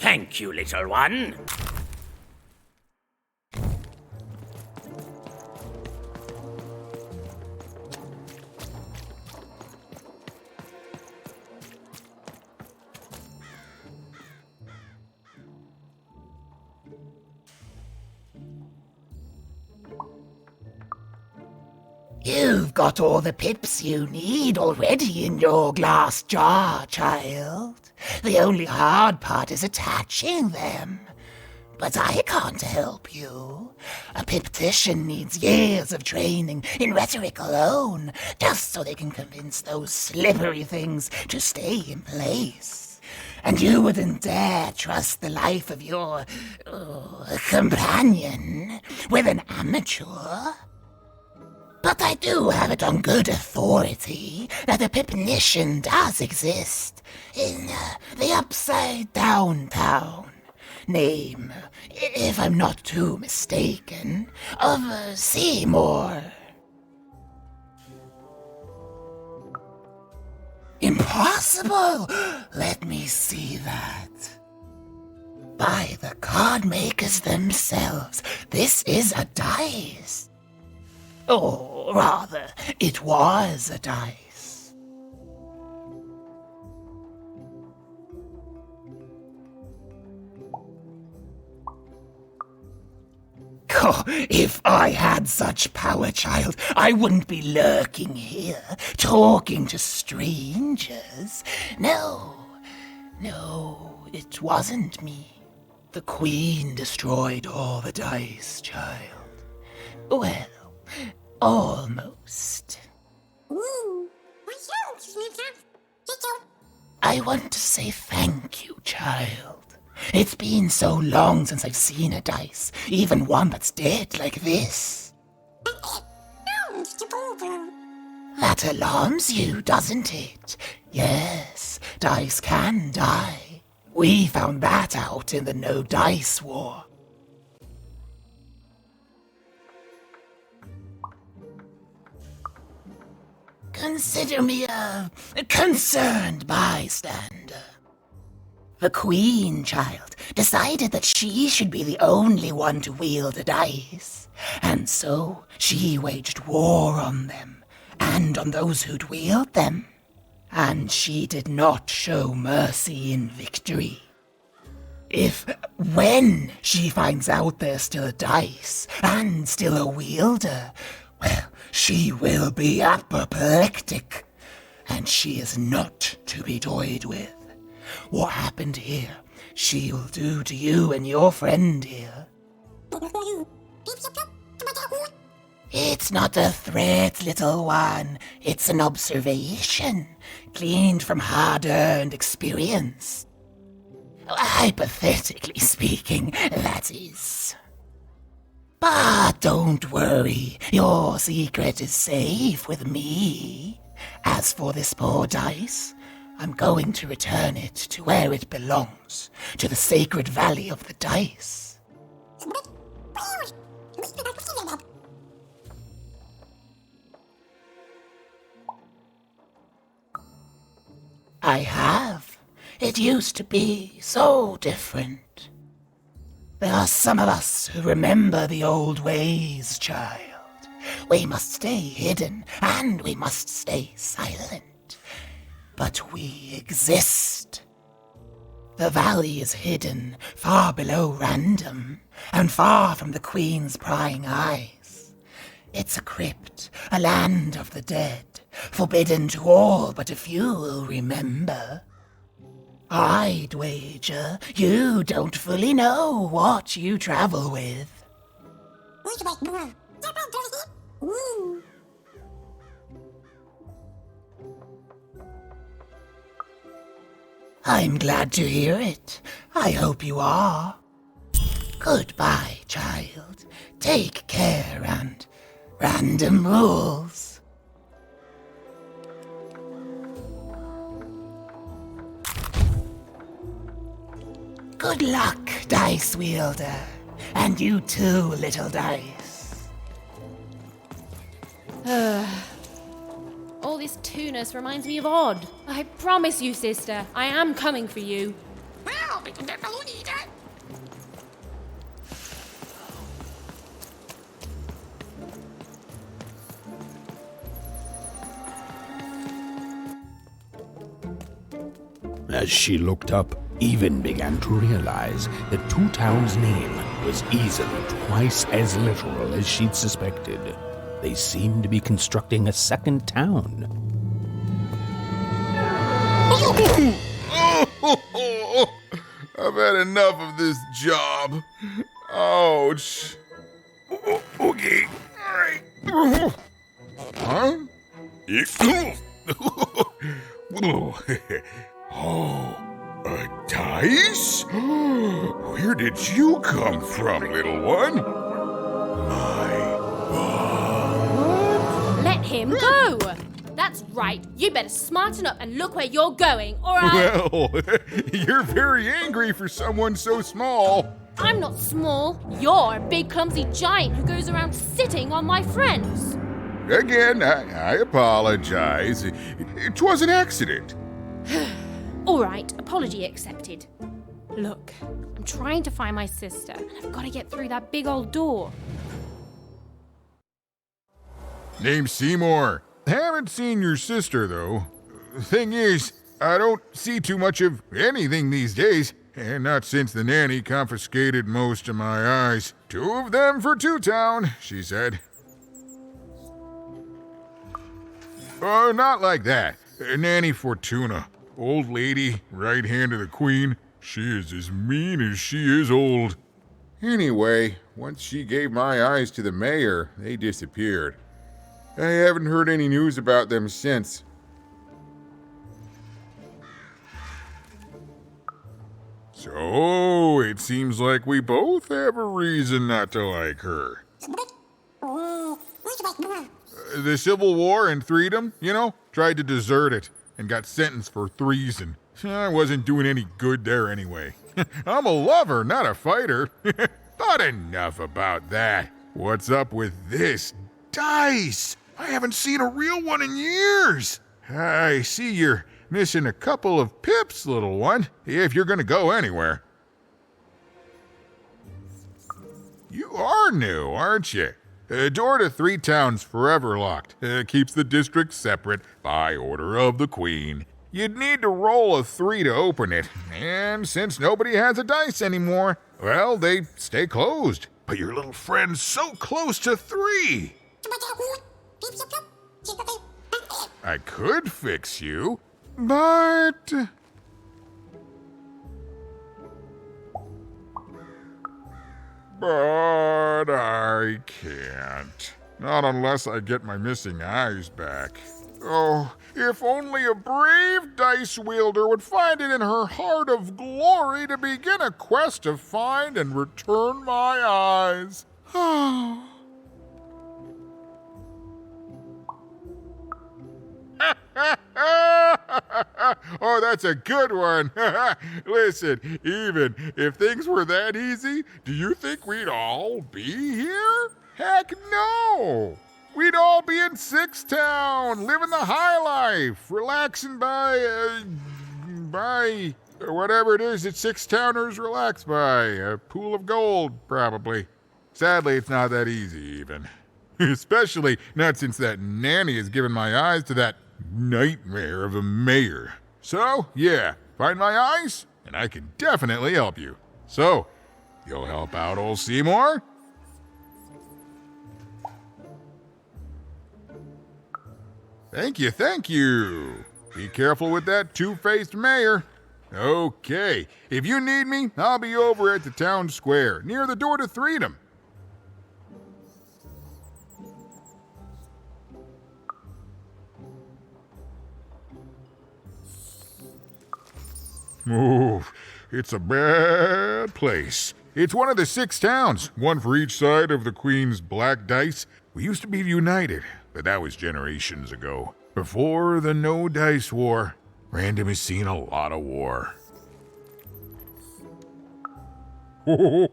Thank you, little one. You've got all the pips you need already in your glass jar, child. The only hard part is attaching them. But I can't help you. A piptician needs years of training in rhetoric alone, just so they can convince those slippery things to stay in place. And you wouldn't dare trust the life of your companion with an amateur. But I do have it on good authority that a pipnician does exist in the Upside Down Town. Name, if I'm not too mistaken, of Seymour. Impossible! Let me see that. By the card makers themselves, this is a dice. Or rather, it was a dice. Oh, if I had such power, child, I wouldn't be lurking here, talking to strangers. No, it wasn't me. The Queen destroyed all the dice, child. Well, almost. I want to say thank you, child. It's been so long since I've seen a dice, even one that's dead like this. That alarms you, doesn't it? Yes, dice can die. We found that out in the No Dice War. Consider me a concerned bystander. The Queen, child, decided that she should be the only one to wield a dice, and so she waged war on them, and on those who'd wield them. And she did not show mercy in victory. When she finds out there's still a dice, and still a wielder, well, she will be apoplectic, and she is not to be toyed with. What happened here, she'll do to you and your friend here. It's not a threat, little one. It's an observation, gleaned from hard-earned experience. Hypothetically speaking, that is. But don't worry, your secret is safe with me. As for this poor dice, I'm going to return it to where it belongs, to the sacred valley of the dice. I have. It used to be so different. There are some of us who remember the old ways, child. We must stay hidden, and we must stay silent. But we exist. The valley is hidden far below Random, and far from the Queen's prying eyes. It's a crypt, a land of the dead, forbidden to all but a few will remember. I'd wager you don't fully know what you travel with. I'm glad to hear it. I hope you are. Goodbye, child. Take care, and Random rules. Good luck, Dice Wielder. And you too, little dice. All this tunus reminds me of Odd. I promise you, sister, I am coming for you. Well, As she looked up, Even began to realize that Two Town's name was easily twice as literal as she'd suspected. They seemed to be constructing a second town. I've had enough of this job. Ouch. Okay. All right. Huh? Oh, a dice? Where did you come from, little one? Let him go! That's right. You better smarten up and look where you're going, or I... Well, you're very angry for someone so small. I'm not small. You're a big clumsy giant who goes around sitting on my friends. Again, I apologize. It was an accident. All right, apology accepted. Look, I'm trying to find my sister, and I've got to get through that big old door. Name's Seymour. Haven't seen your sister, though. Thing is, I don't see too much of anything these days, and not since the nanny confiscated most of my eyes. 2 of them for Two Town, she said. Oh, not like that. Nanny Fortuna. Old lady, right hand of the queen. She is as mean as she is old. Anyway, once she gave my eyes to the mayor, they disappeared. I haven't heard any news about them since. So, it seems like we both have a reason not to like her. The Civil War and Freedom, tried to desert it and got sentenced for treason. I wasn't doing any good there anyway. I'm a lover, not a fighter. But enough about that. What's up with this dice? I haven't seen a real one in years. I see you're missing a couple of pips, little one, if you're gonna go anywhere. You are new, aren't you? Door to Three Town's forever locked. Keeps the district separate by order of the queen. You'd need to roll a 3 to open it, and since nobody has a dice anymore, well, they stay closed. But your little friend's so close to 3. I could fix you, but... But I can't. Not unless I get my missing eyes back. Oh, if only a brave dice wielder would find it in her heart of glory to begin a quest to find and return my eyes. Oh, that's a good one. Listen, even if things were that easy, do you think we'd all be here? Heck no! We'd all be in Six Town, living the high life, relaxing by whatever it is that Six Towners relax by. A pool of gold, probably. Sadly, it's not that easy, even. Especially not since that nanny has given my eyes to that nightmare of a mayor. So, yeah, find my eyes, and I can definitely help you. So, you'll help out old Seymour? Thank you. Be careful with that two-faced mayor. Okay, if you need me, I'll be over at the town square, near the door to Freedom. Oh, it's a bad place. It's one of the 6 towns, one for each side of the Queen's black dice. We used to be united, but that was generations ago. Before the No Dice War, Random has seen a lot of war. Oh,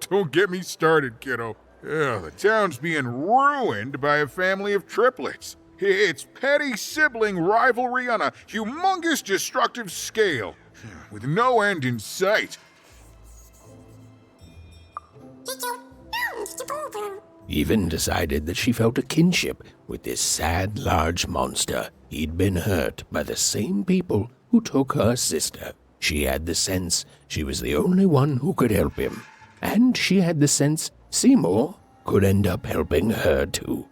don't get me started, kiddo. The town's being ruined by a family of triplets. It's petty sibling rivalry on a humongous destructive scale. with no end in sight. Even decided that she felt a kinship with this sad, large monster. He'd been hurt by the same people who took her sister. She had the sense she was the only one who could help him. And she had the sense Seymour could end up helping her too.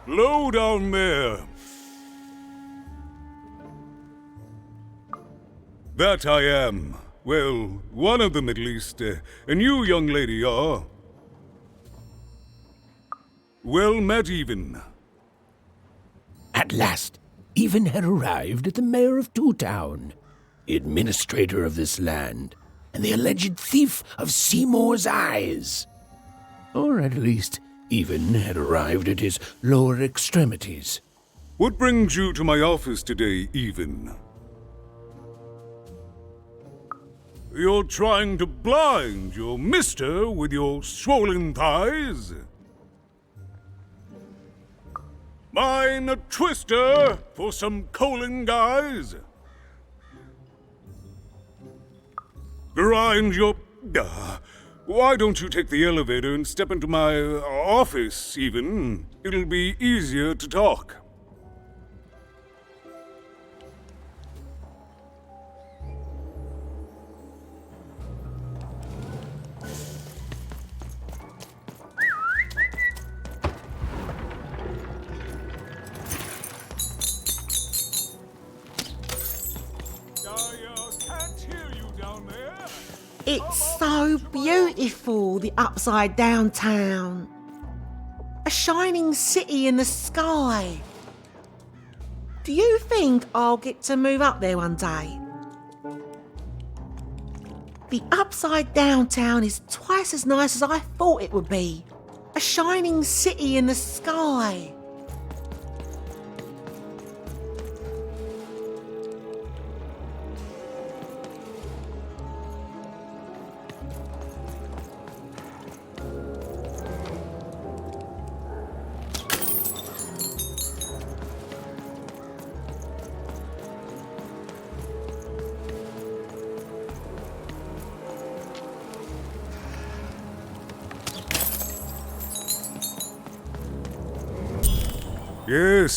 Low down there. That I am. Well, one of them at least. And you, young lady, are... well met, Even. At last, Even had arrived at the mayor of Two Town, the administrator of this land, and the alleged thief of Seymour's eyes. Or at least, Even had arrived at his lower extremities. What brings you to my office today, Even? You're trying to blind your mister with your swollen thighs? Mine a twister for some colon guys? Grind your... why don't you take the elevator and step into my office, Even? It'll be easier to talk. It's so beautiful, the upside down town. A shining city in the sky. Do you think I'll get to move up there one day? The upside down town is twice as nice as I thought it would be. A shining city in the sky.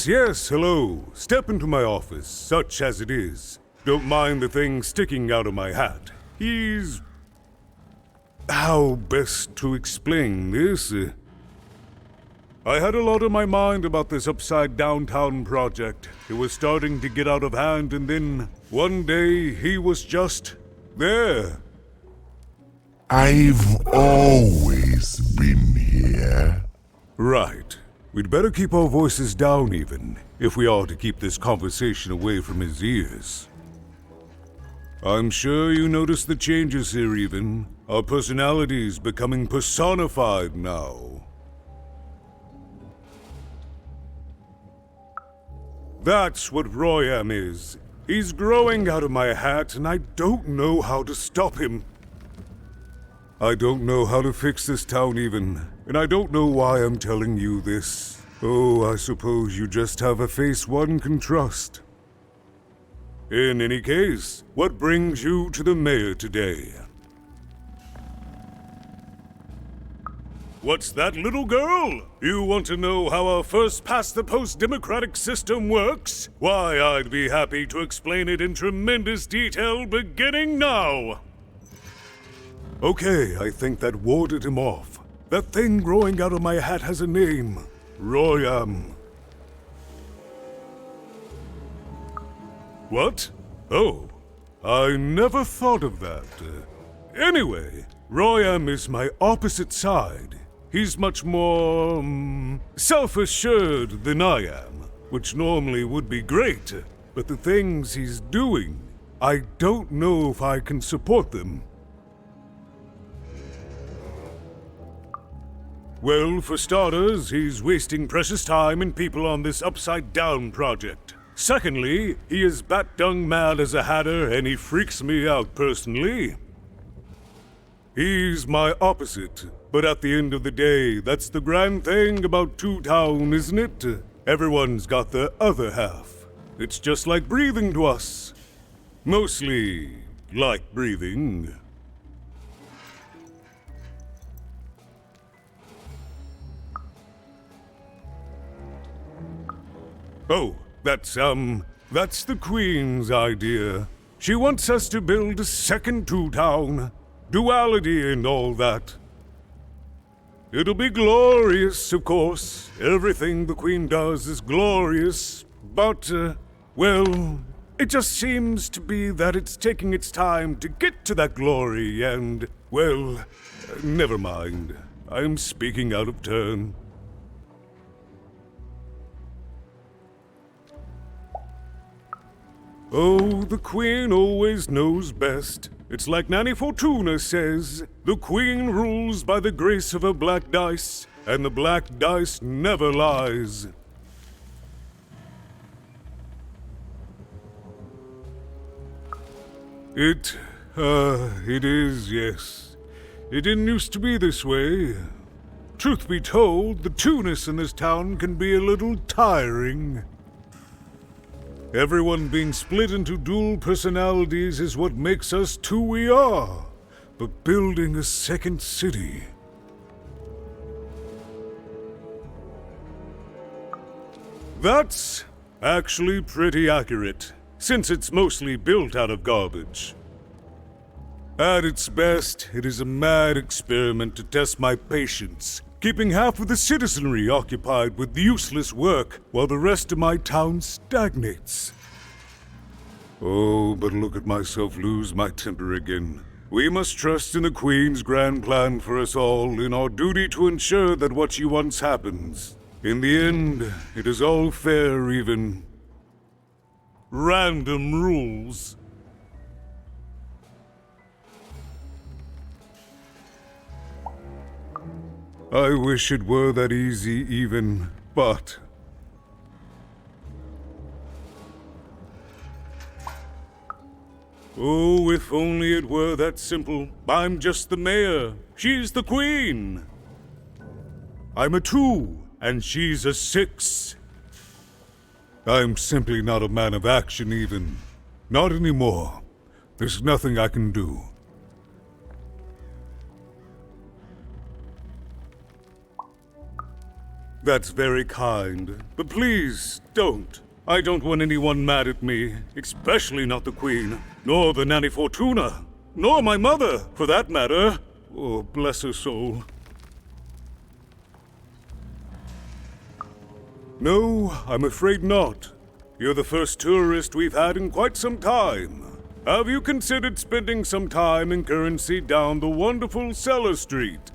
Yes, hello. Step into my office, such as it is. Don't mind the thing sticking out of my hat. He's... how best to explain this? I had a lot on my mind about this Upside Downtown project. It was starting to get out of hand, and then one day he was just there. I've always been here. Right. We'd better keep our voices down, Even, if we are to keep this conversation away from his ears. I'm sure you noticed the changes here even. Our personalities becoming personified now. That's what Royam is. He's growing out of my hat, and I don't know how to stop him. I don't know how to fix this town even, and I don't know why I'm telling you this. Oh, I suppose you just have a face one can trust. In any case, what brings you to the mayor today? What's that, little girl? You want to know how our first-past-the-post democratic system works? Why, I'd be happy to explain it in tremendous detail beginning now. Okay, I think that warded him off. That thing growing out of my hat has a name. Royam. What? Oh, I never thought of that. Anyway, Royam is my opposite side. He's much more, self-assured than I am, which normally would be great, but the things he's doing, I don't know if I can support them. Well, for starters, he's wasting precious time and people on this upside-down project. Secondly, he is bat-dung mad as a hatter, and he freaks me out personally. He's my opposite, but at the end of the day, that's the grand thing about Two Town, isn't it? Everyone's got their other half. It's just like breathing to us. Mostly like breathing. Oh, that's the Queen's idea. She wants us to build a second Two Town. Duality and all that. It'll be glorious, of course. Everything the Queen does is glorious. But, well, it just seems to be that it's taking its time to get to that glory and, well, never mind. I'm speaking out of turn. Oh, the Queen always knows best. It's like Nanny Fortuna says, the Queen rules by the grace of her black dice, and the black dice never lies. It is, yes. It didn't used to be this way. Truth be told, the two-ness in this town can be a little tiring. Everyone being split into dual personalities is what makes us who we are. But building a second city... That's actually pretty accurate, since it's mostly built out of garbage. At its best, it is a mad experiment to test my patience, keeping half of the citizenry occupied with useless work while the rest of my town stagnates. Oh, but look at myself lose my temper again. We must trust in the Queen's grand plan for us all, in our duty to ensure that what she wants happens. In the end, it is all fair, even. Random rules. I wish it were that easy even, but... Oh, if only it were that simple. I'm just the mayor. She's the Queen. I'm a 2, and she's a 6. I'm simply not a man of action even. Not anymore. There's nothing I can do. That's very kind, but please, don't. I don't want anyone mad at me, especially not the Queen, nor the Nanny Fortuna, nor my mother, for that matter. Oh, bless her soul. No, I'm afraid not. You're the first tourist we've had in quite some time. Have you considered spending some time in currency down the wonderful Cellar Street?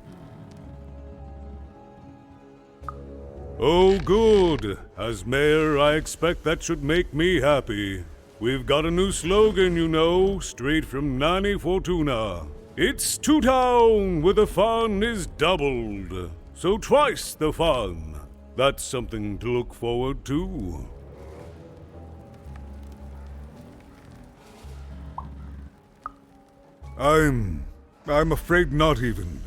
Oh, good. As mayor, I expect that should make me happy. We've got a new slogan, you know, straight from Nani Fortuna. It's Two Town where the fun is doubled. So twice the fun. That's something to look forward to. I'm afraid not even.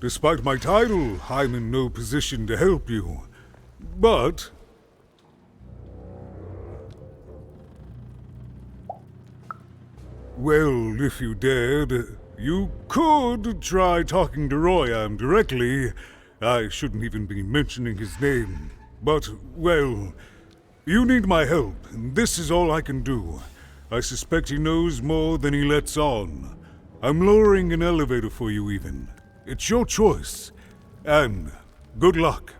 Despite my title, I'm in no position to help you. But well, if you dared, you could try talking to Royam directly. I shouldn't even be mentioning his name. But, well, you need my help, and this is all I can do. I suspect he knows more than he lets on. I'm lowering an elevator for you even. It's your choice. And good luck.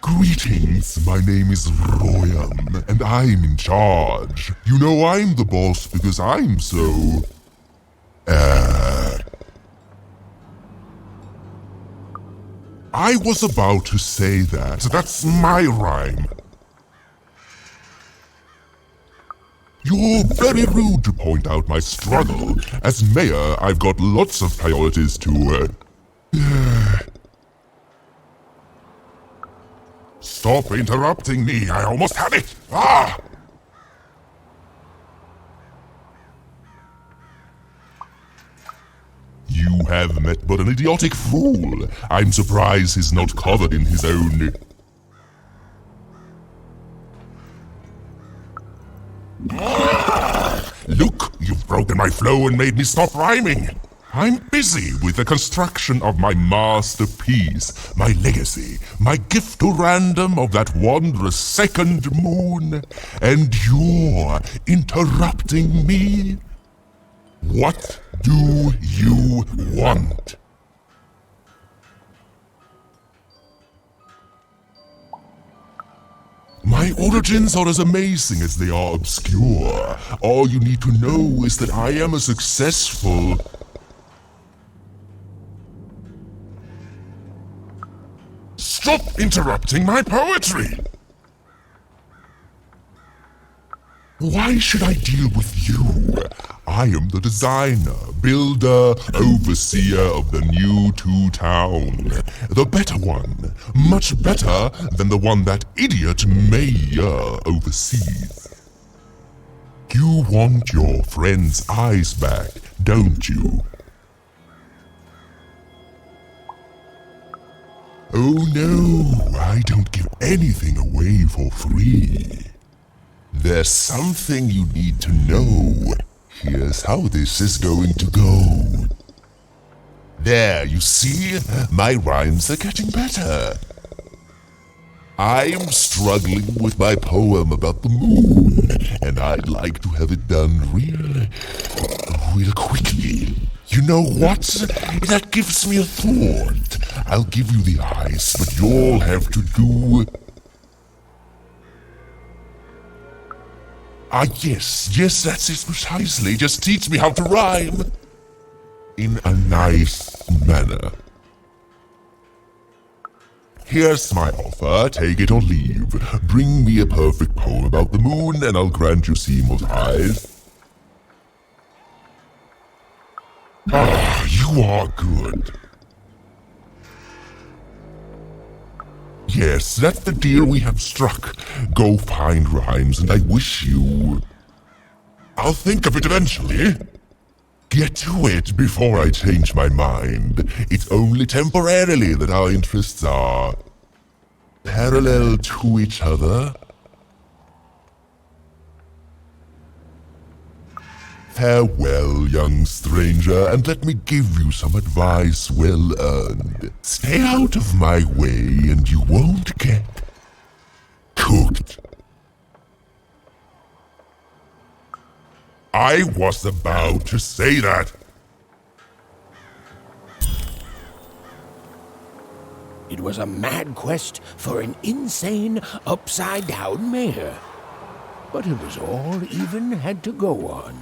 Greetings, my name is Royam, and I'm in charge. You know I'm the boss because I'm so... I was about to say that. That's my rhyme. You're very rude to point out my struggle. As mayor, I've got lots of priorities to, Stop interrupting me, I almost had it! Ah! You have met but an idiotic fool. I'm surprised he's not covered in his own... Look, you've broken my flow and made me stop rhyming. I'm busy with the construction of my masterpiece, my legacy, my gift to random of that wondrous second moon, and you're interrupting me? What do you want? My origins are as amazing as they are obscure. All you need to know is that I am a successful... Stop interrupting my poetry! Why should I deal with you? I am the designer, builder, overseer of the new Two Town. The better one. Much better than the one that idiot mayor oversees. You want your friend's eyes back, don't you? Oh no, I don't give anything away for free. There's something you need to know. Here's how this is going to go. There, you see? My rhymes are getting better. I'm struggling with my poem about the moon, and I'd like to have it done real quickly. You know what? That gives me a thought. I'll give you the eyes, but you'll have to do... Yes, that's it precisely. Just teach me how to rhyme. In a nice manner. Here's my offer, take it or leave. Bring me a perfect poem about the moon and I'll grant you Seymour's eyes. Ah, you are good. Yes, that's the deal we have struck. Go find rhymes and I wish you... I'll think of it eventually. Get to it before I change my mind. It's only temporarily that our interests are... parallel to each other. Farewell, young stranger, and let me give you some advice well earned. Stay out of my way and you won't get... cooked. I was about to say that. It was a mad quest for an insane, upside-down mayor. But it was all Even had to go on.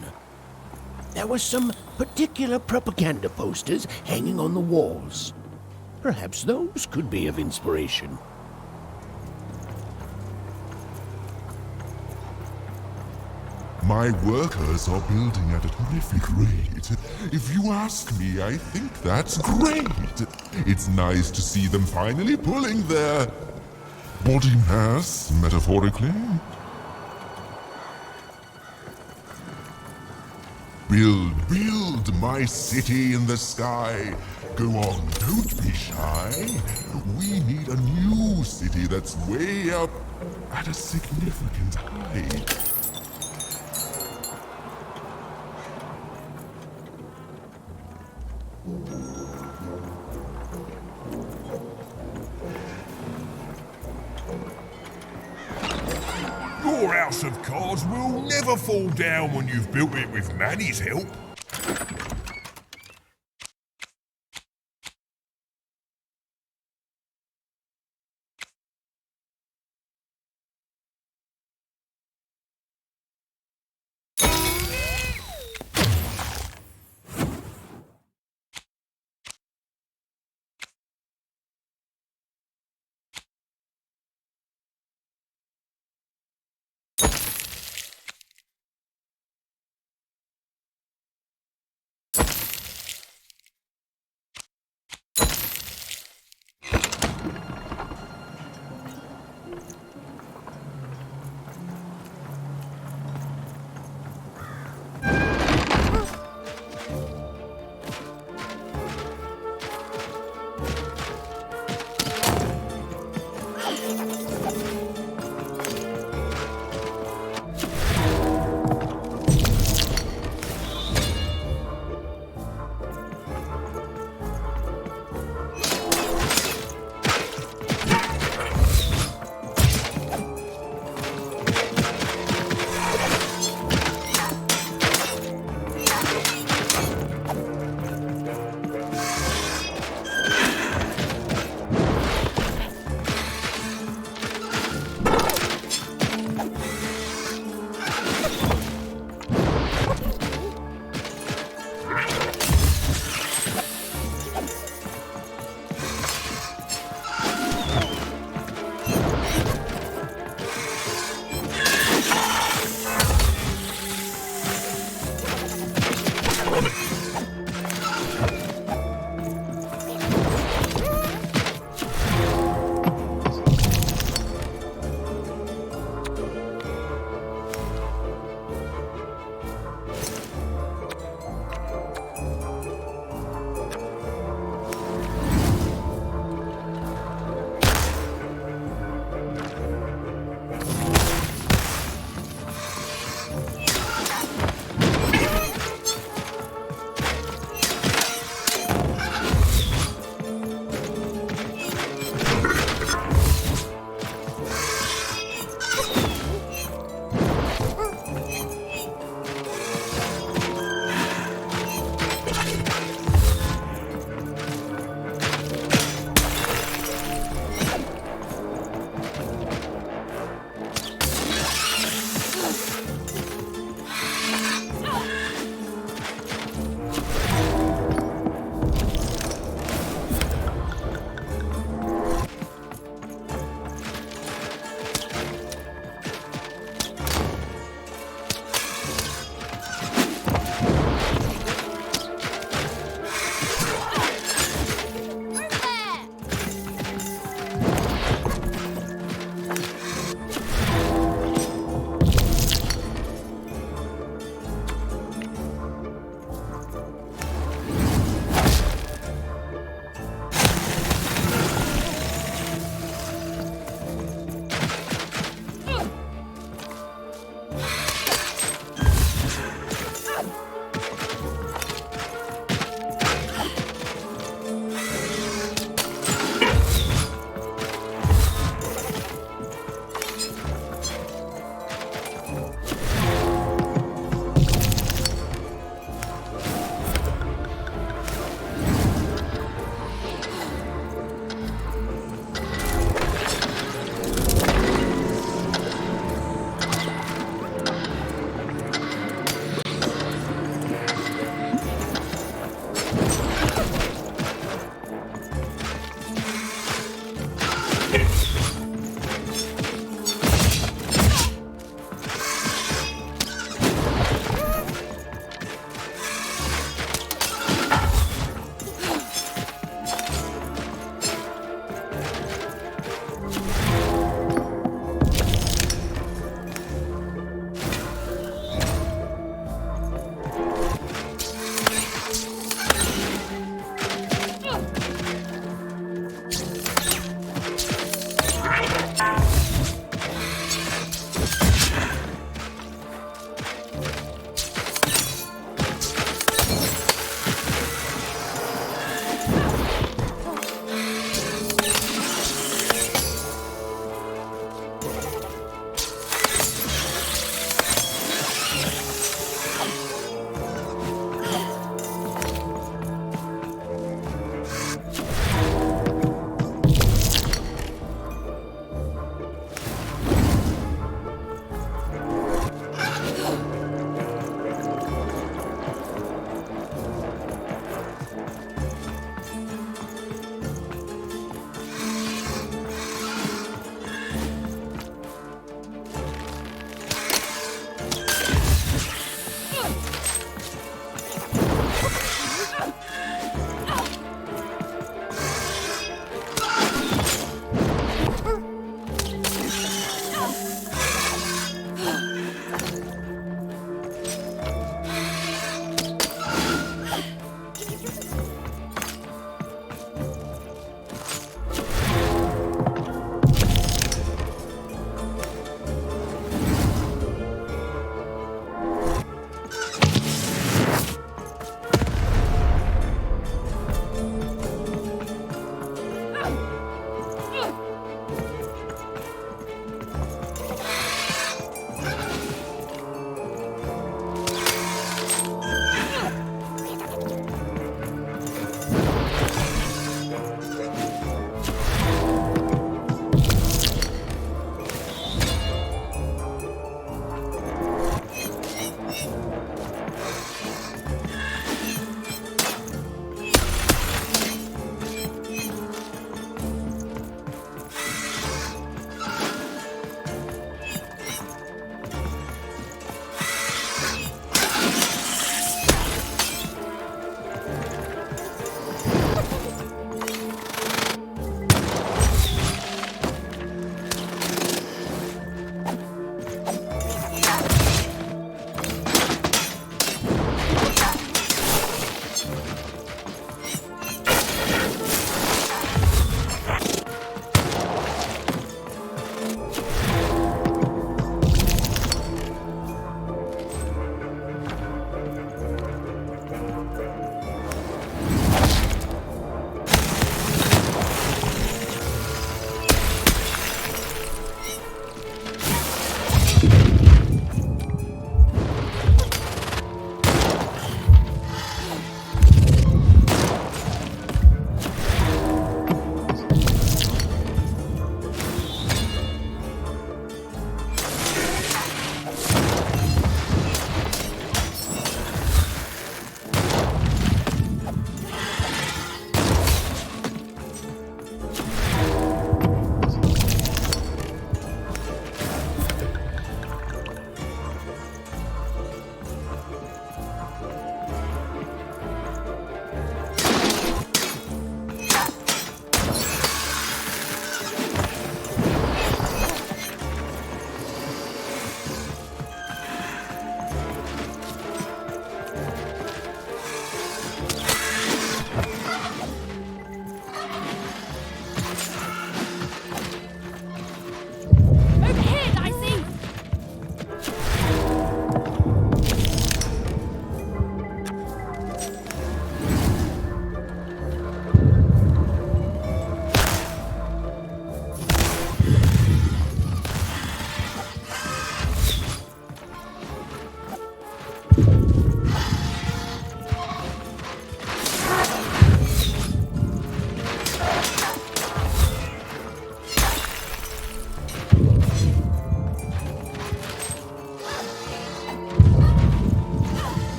There were some particular propaganda posters hanging on the walls. Perhaps those could be of inspiration. My workers are building at a terrific rate. If you ask me, I think that's great. It's nice to see them finally pulling their body mass, metaphorically. Build my city in the sky. Go on, don't be shy. We need a new city that's way up at a significant height. Your house of cards will never fall down when you've built it with Manny's help.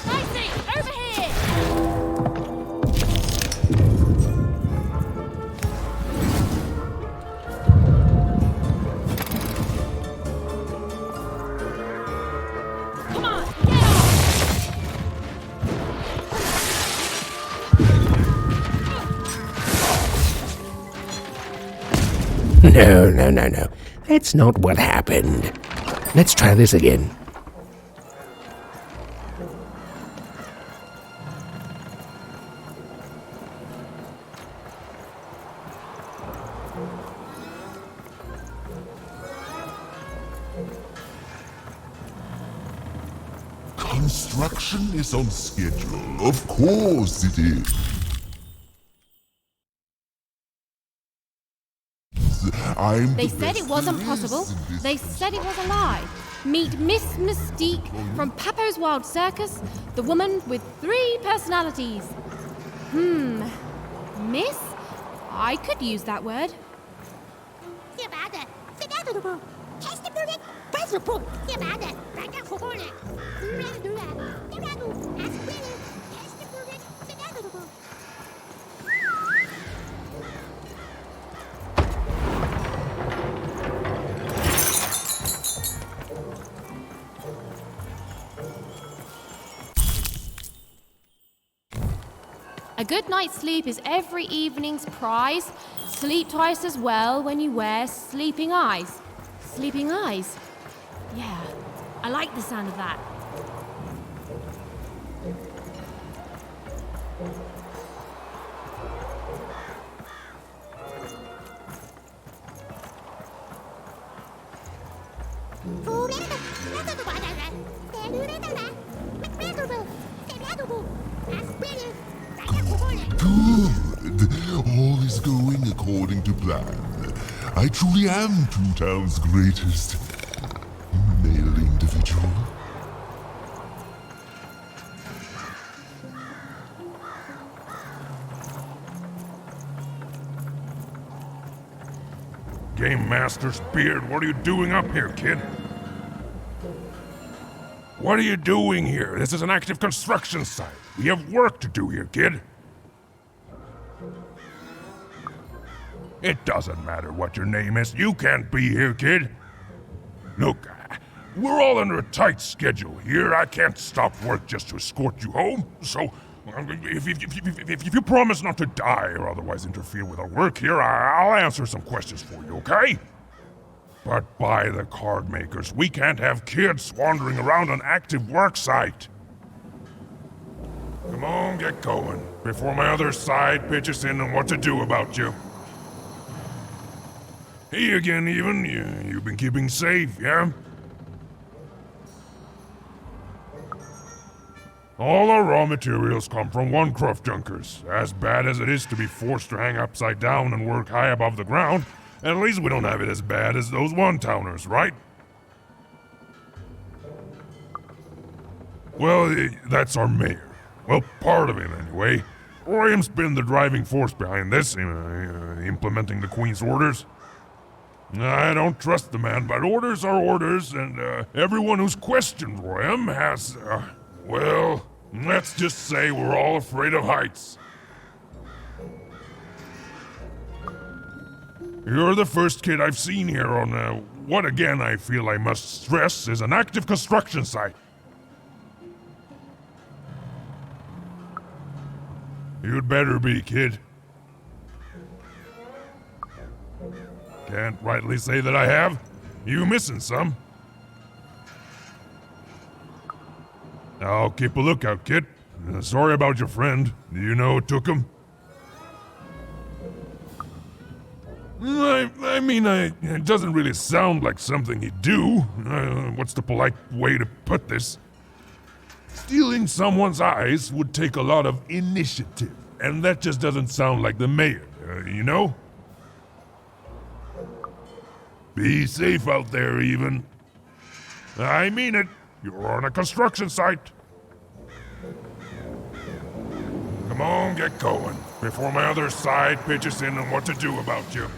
Nicely, over here! Come on, get off! No. That's not what happened. Let's try this again. Construction is on schedule. Of course it is. They said it wasn't possible. They said it was a lie. Meet Miss Mystique from Papo's Wild Circus, the woman with 3 personalities. Miss? I could use that word. A good night's sleep is every evening's prize. Sleep twice as well when you wear sleeping eyes. Sleeping eyes? Yeah, I like the sound of that. Good. All is going according to plan. I truly am Two Town's greatest male individual. Game Master's beard, what are you doing up here, kid? What are you doing here? This is an active construction site. We have work to do here, kid. It doesn't matter what your name is. You can't be here, kid. Look, we're all under a tight schedule here. I can't stop work just to escort you home. So, if you promise not to die or otherwise interfere with our work here, I'll answer some questions for you, okay? But by the card makers, we can't have kids wandering around an active work site. Come on, get going, before my other side pitches in on what to do about you. Hey again, even. You've been keeping safe, yeah? All our raw materials come from One Cruft Junkers. As bad as it is to be forced to hang upside down and work high above the ground, at least we don't have it as bad as those one-towners, right? Well, that's our mayor. Well, part of it anyway. Royam's been the driving force behind this, implementing the Queen's orders. I don't trust the man, but orders are orders, and everyone who's questioned Royam has, well, let's just say we're all afraid of heights. You're the first kid I've seen here on, what again I feel I must stress is an active construction site. You'd better be, kid. Can't rightly say that I have. You missing some. I'll keep a lookout, kid. Sorry about your friend. Do you know who took him? I mean, it doesn't really sound like something he'd do. What's the polite way to put this? Stealing someone's eyes would take a lot of initiative, and that just doesn't sound like the mayor, you know? Be safe out there, even. I mean it. You're on a construction site. Come on, get going, before my other side pitches in on what to do about you.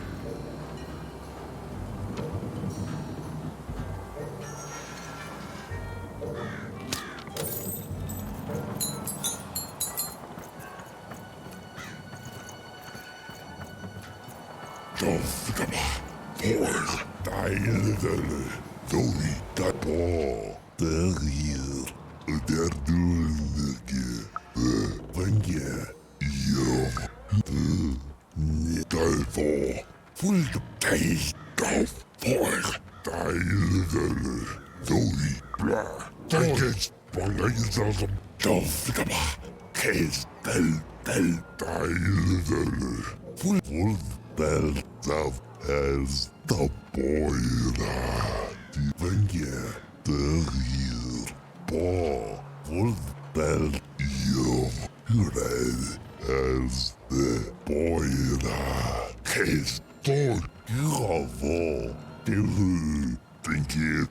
As the boiler, when you the real ball will bell you red as the boiler case don't you have think it.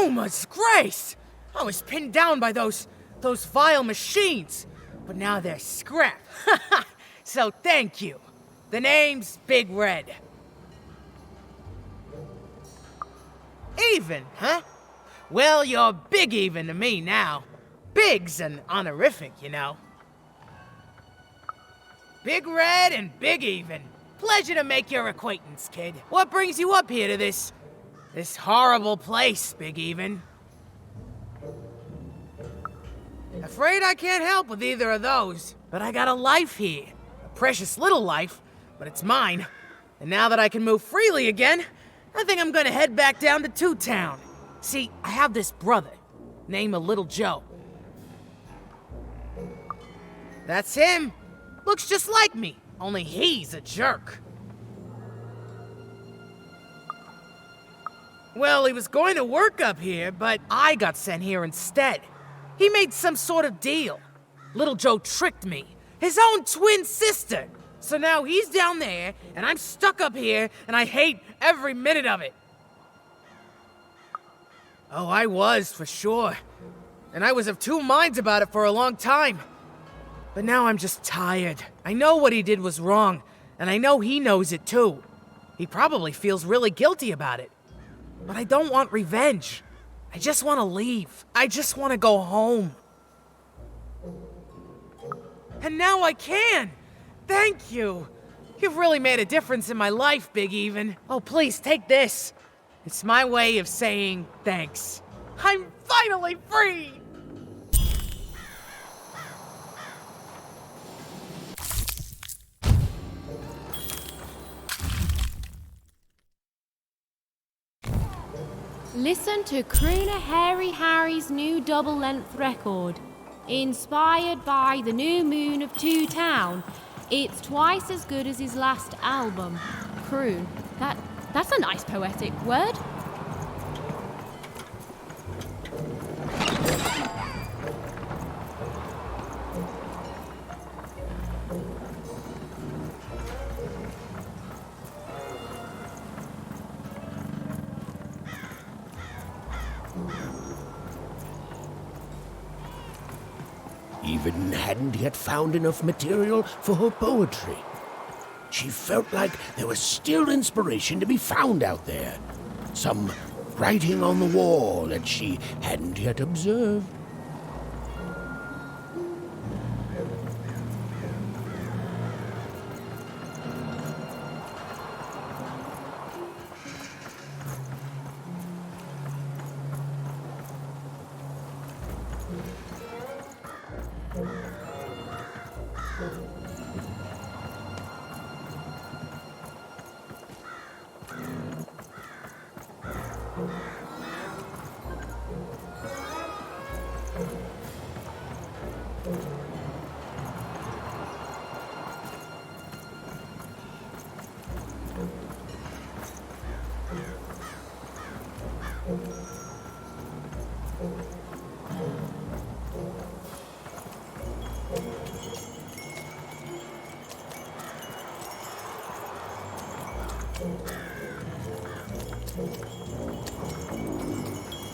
Yuma's grace! I was pinned down by those vile machines, but now they're scrap. So thank you. The name's Big Red. Even, huh? Well, you're Big Even to me now. Big's an honorific, you know. Big Red and Big Even. Pleasure to make your acquaintance, kid. What brings you up here to this horrible place, Big Even? Afraid I can't help with either of those, but I got a life here. A precious little life, but it's mine. And now that I can move freely again, I think I'm gonna head back down to Two Town. See, I have this brother, named Little Joe. That's him. Looks just like me, only he's a jerk. Well, he was going to work up here, but I got sent here instead. He made some sort of deal. Little Joe tricked me, his own twin sister. So now he's down there, and I'm stuck up here, and I hate every minute of it. Oh, I was, for sure. And I was of two minds about it for a long time. But now I'm just tired. I know what he did was wrong, and I know he knows it too. He probably feels really guilty about it. But I don't want revenge. I just want to leave. I just want to go home. And now I can! Thank you! You've really made a difference in my life, Big Even. Oh, please, take this. It's my way of saying thanks. I'm finally free! Listen to Crooner Hairy Harry's new double-length record. Inspired by the new moon of Two Town, it's twice as good as his last album. Croon. That's a nice poetic word. Even hadn't yet found enough material for her poetry. She felt like there was still inspiration to be found out there. Some writing on the wall that she hadn't yet observed.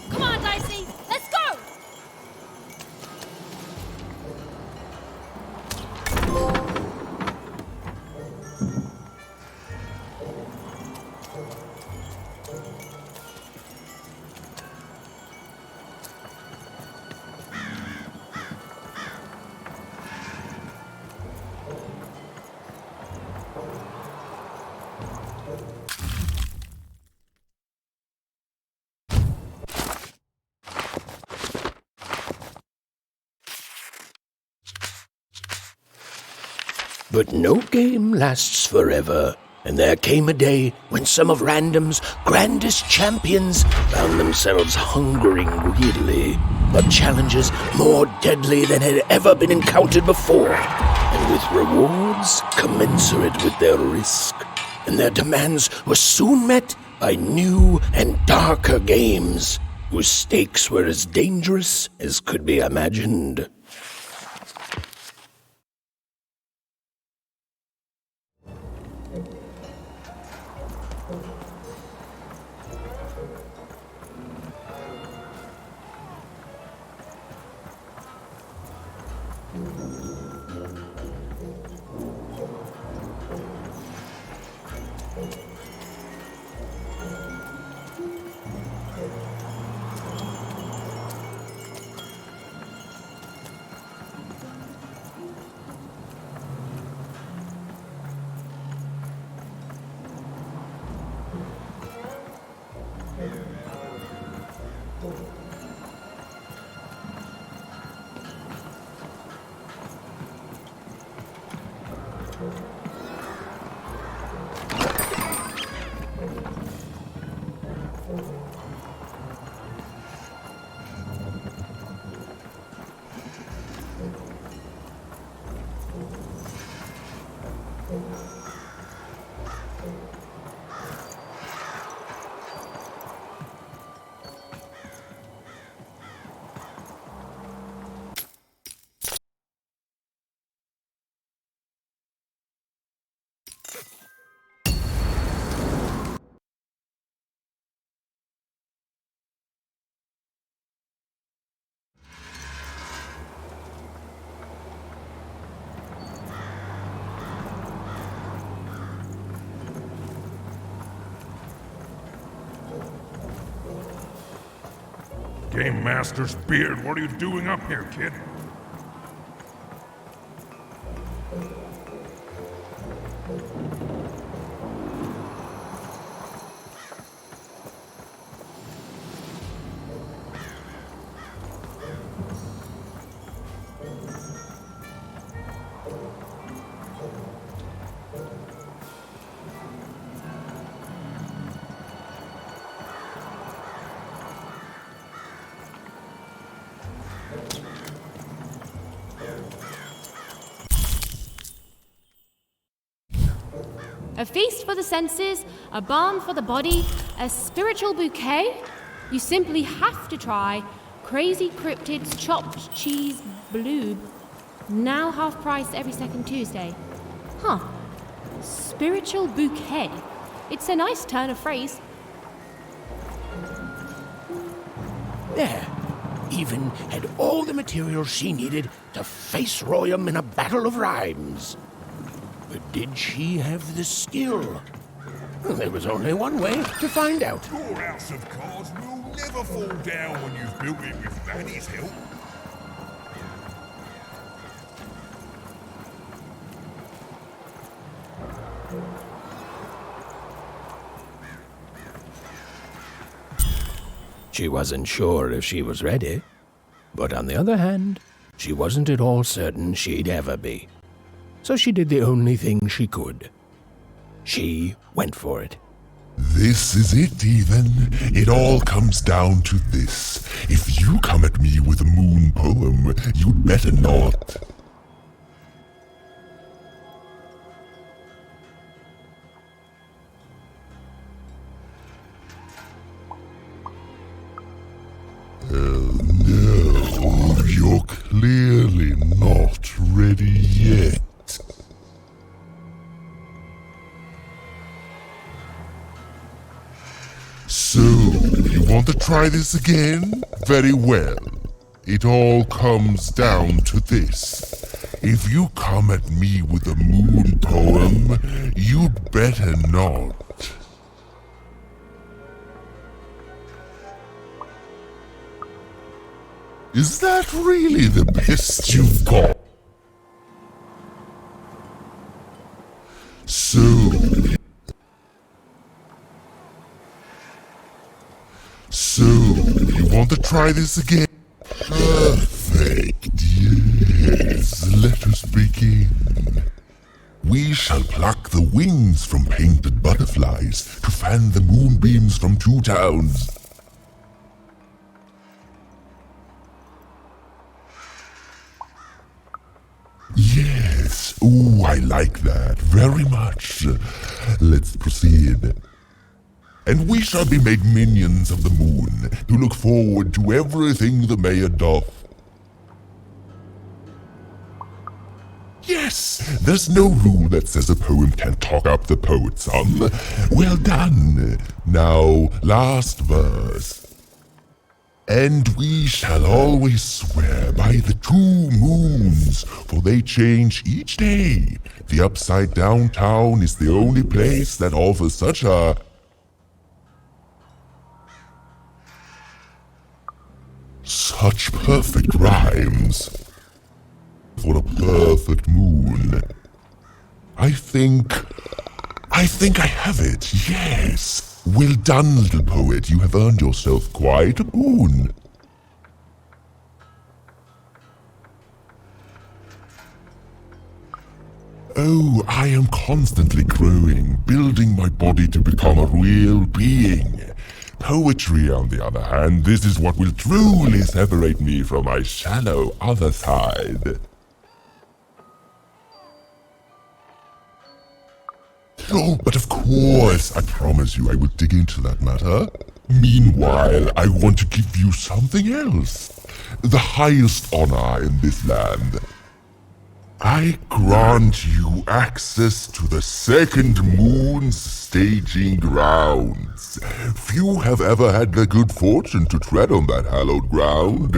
Come on, Dicey, let's go! But no game lasts forever, and there came a day when some of Random's grandest champions found themselves hungering greedily for challenges more deadly than had ever been encountered before, and with rewards commensurate with their risk. And their demands were soon met by new and darker games, whose stakes were as dangerous as could be imagined. Game Master's beard, what are you doing up here, kid? A feast for the senses, a balm for the body, a spiritual bouquet? You simply have to try Crazy Cryptid's Chopped Cheese Bloob. Now half price every second Tuesday. Huh. Spiritual bouquet. It's a nice turn of phrase. There. Even had all the materials she needed to face Royum in a battle of rhymes. But did she have the skill? Well, there was only one way to find out. Your house of cards will never fall down when you've built it with Vanny's help. She wasn't sure if she was ready, but on the other hand, she wasn't at all certain she'd ever be. So she did the only thing she could. She went for it. This is it, even. It all comes down to this. If you come at me with a moon poem, you'd better not. No, you're clearly not ready yet. So, you want to try this again? Very well. It all comes down to this. If you come at me with a moon poem, you'd better not. Is that really the best you've got? So... So, you want to try this again? Perfect, yes. Let us begin. We shall pluck the wings from painted butterflies to fan the moonbeams from two towns. Yes, ooh, I like that very much. Let's proceed. And we shall be made minions of the moon, to look forward to everything the mayor doth. Yes, there's no rule that says a poem can't talk up the poet, son. Well done. Now, last verse. And we shall always swear by the 2 moons, for they change each day. The Upside Down Town is the only place that offers such a... Such perfect rhymes. For a perfect moon. I think I have it, yes. Well done, little poet. You have earned yourself quite a boon. Oh, I am constantly growing, building my body to become a real being. Poetry, on the other hand, this is what will truly separate me from my shallow other side. Oh, but of course, I promise you I will dig into that matter. Meanwhile, I want to give you something else. The highest honor in this land. I grant you access to the second moon's staging grounds. Few have ever had the good fortune to tread on that hallowed ground.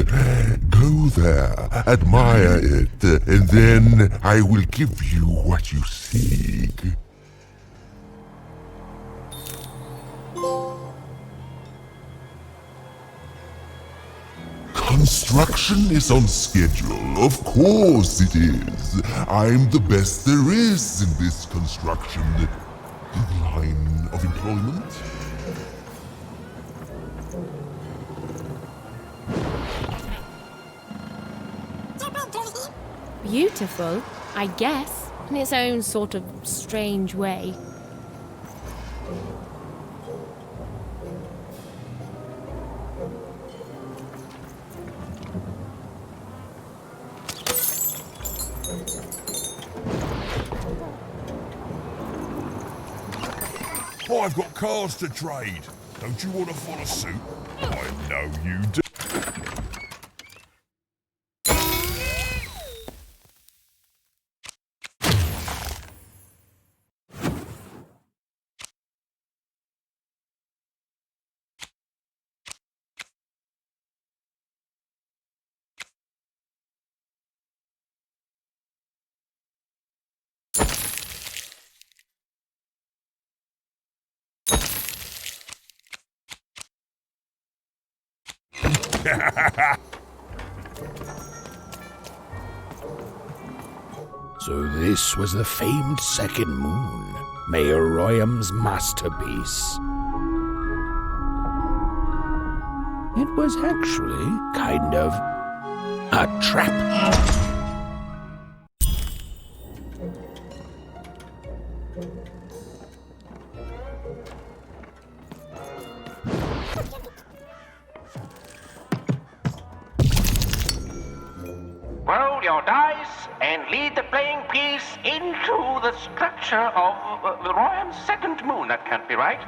Go there, admire it, and then I will give you what you seek. construction is on schedule. Of course it is. I'm the best there is in this construction line of employment. Beautiful, I guess, in its own sort of strange way. I've got cars to trade. Don't you want to follow suit? I know you do. So this was the famed second moon, Mayor Royham's masterpiece. It was actually kind of a trap. Roll your dice and lead the playing piece into the structure of Royham's second moon. That can't be right.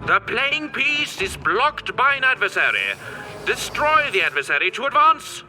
The playing piece is blocked by an adversary. Destroy the adversary to advance.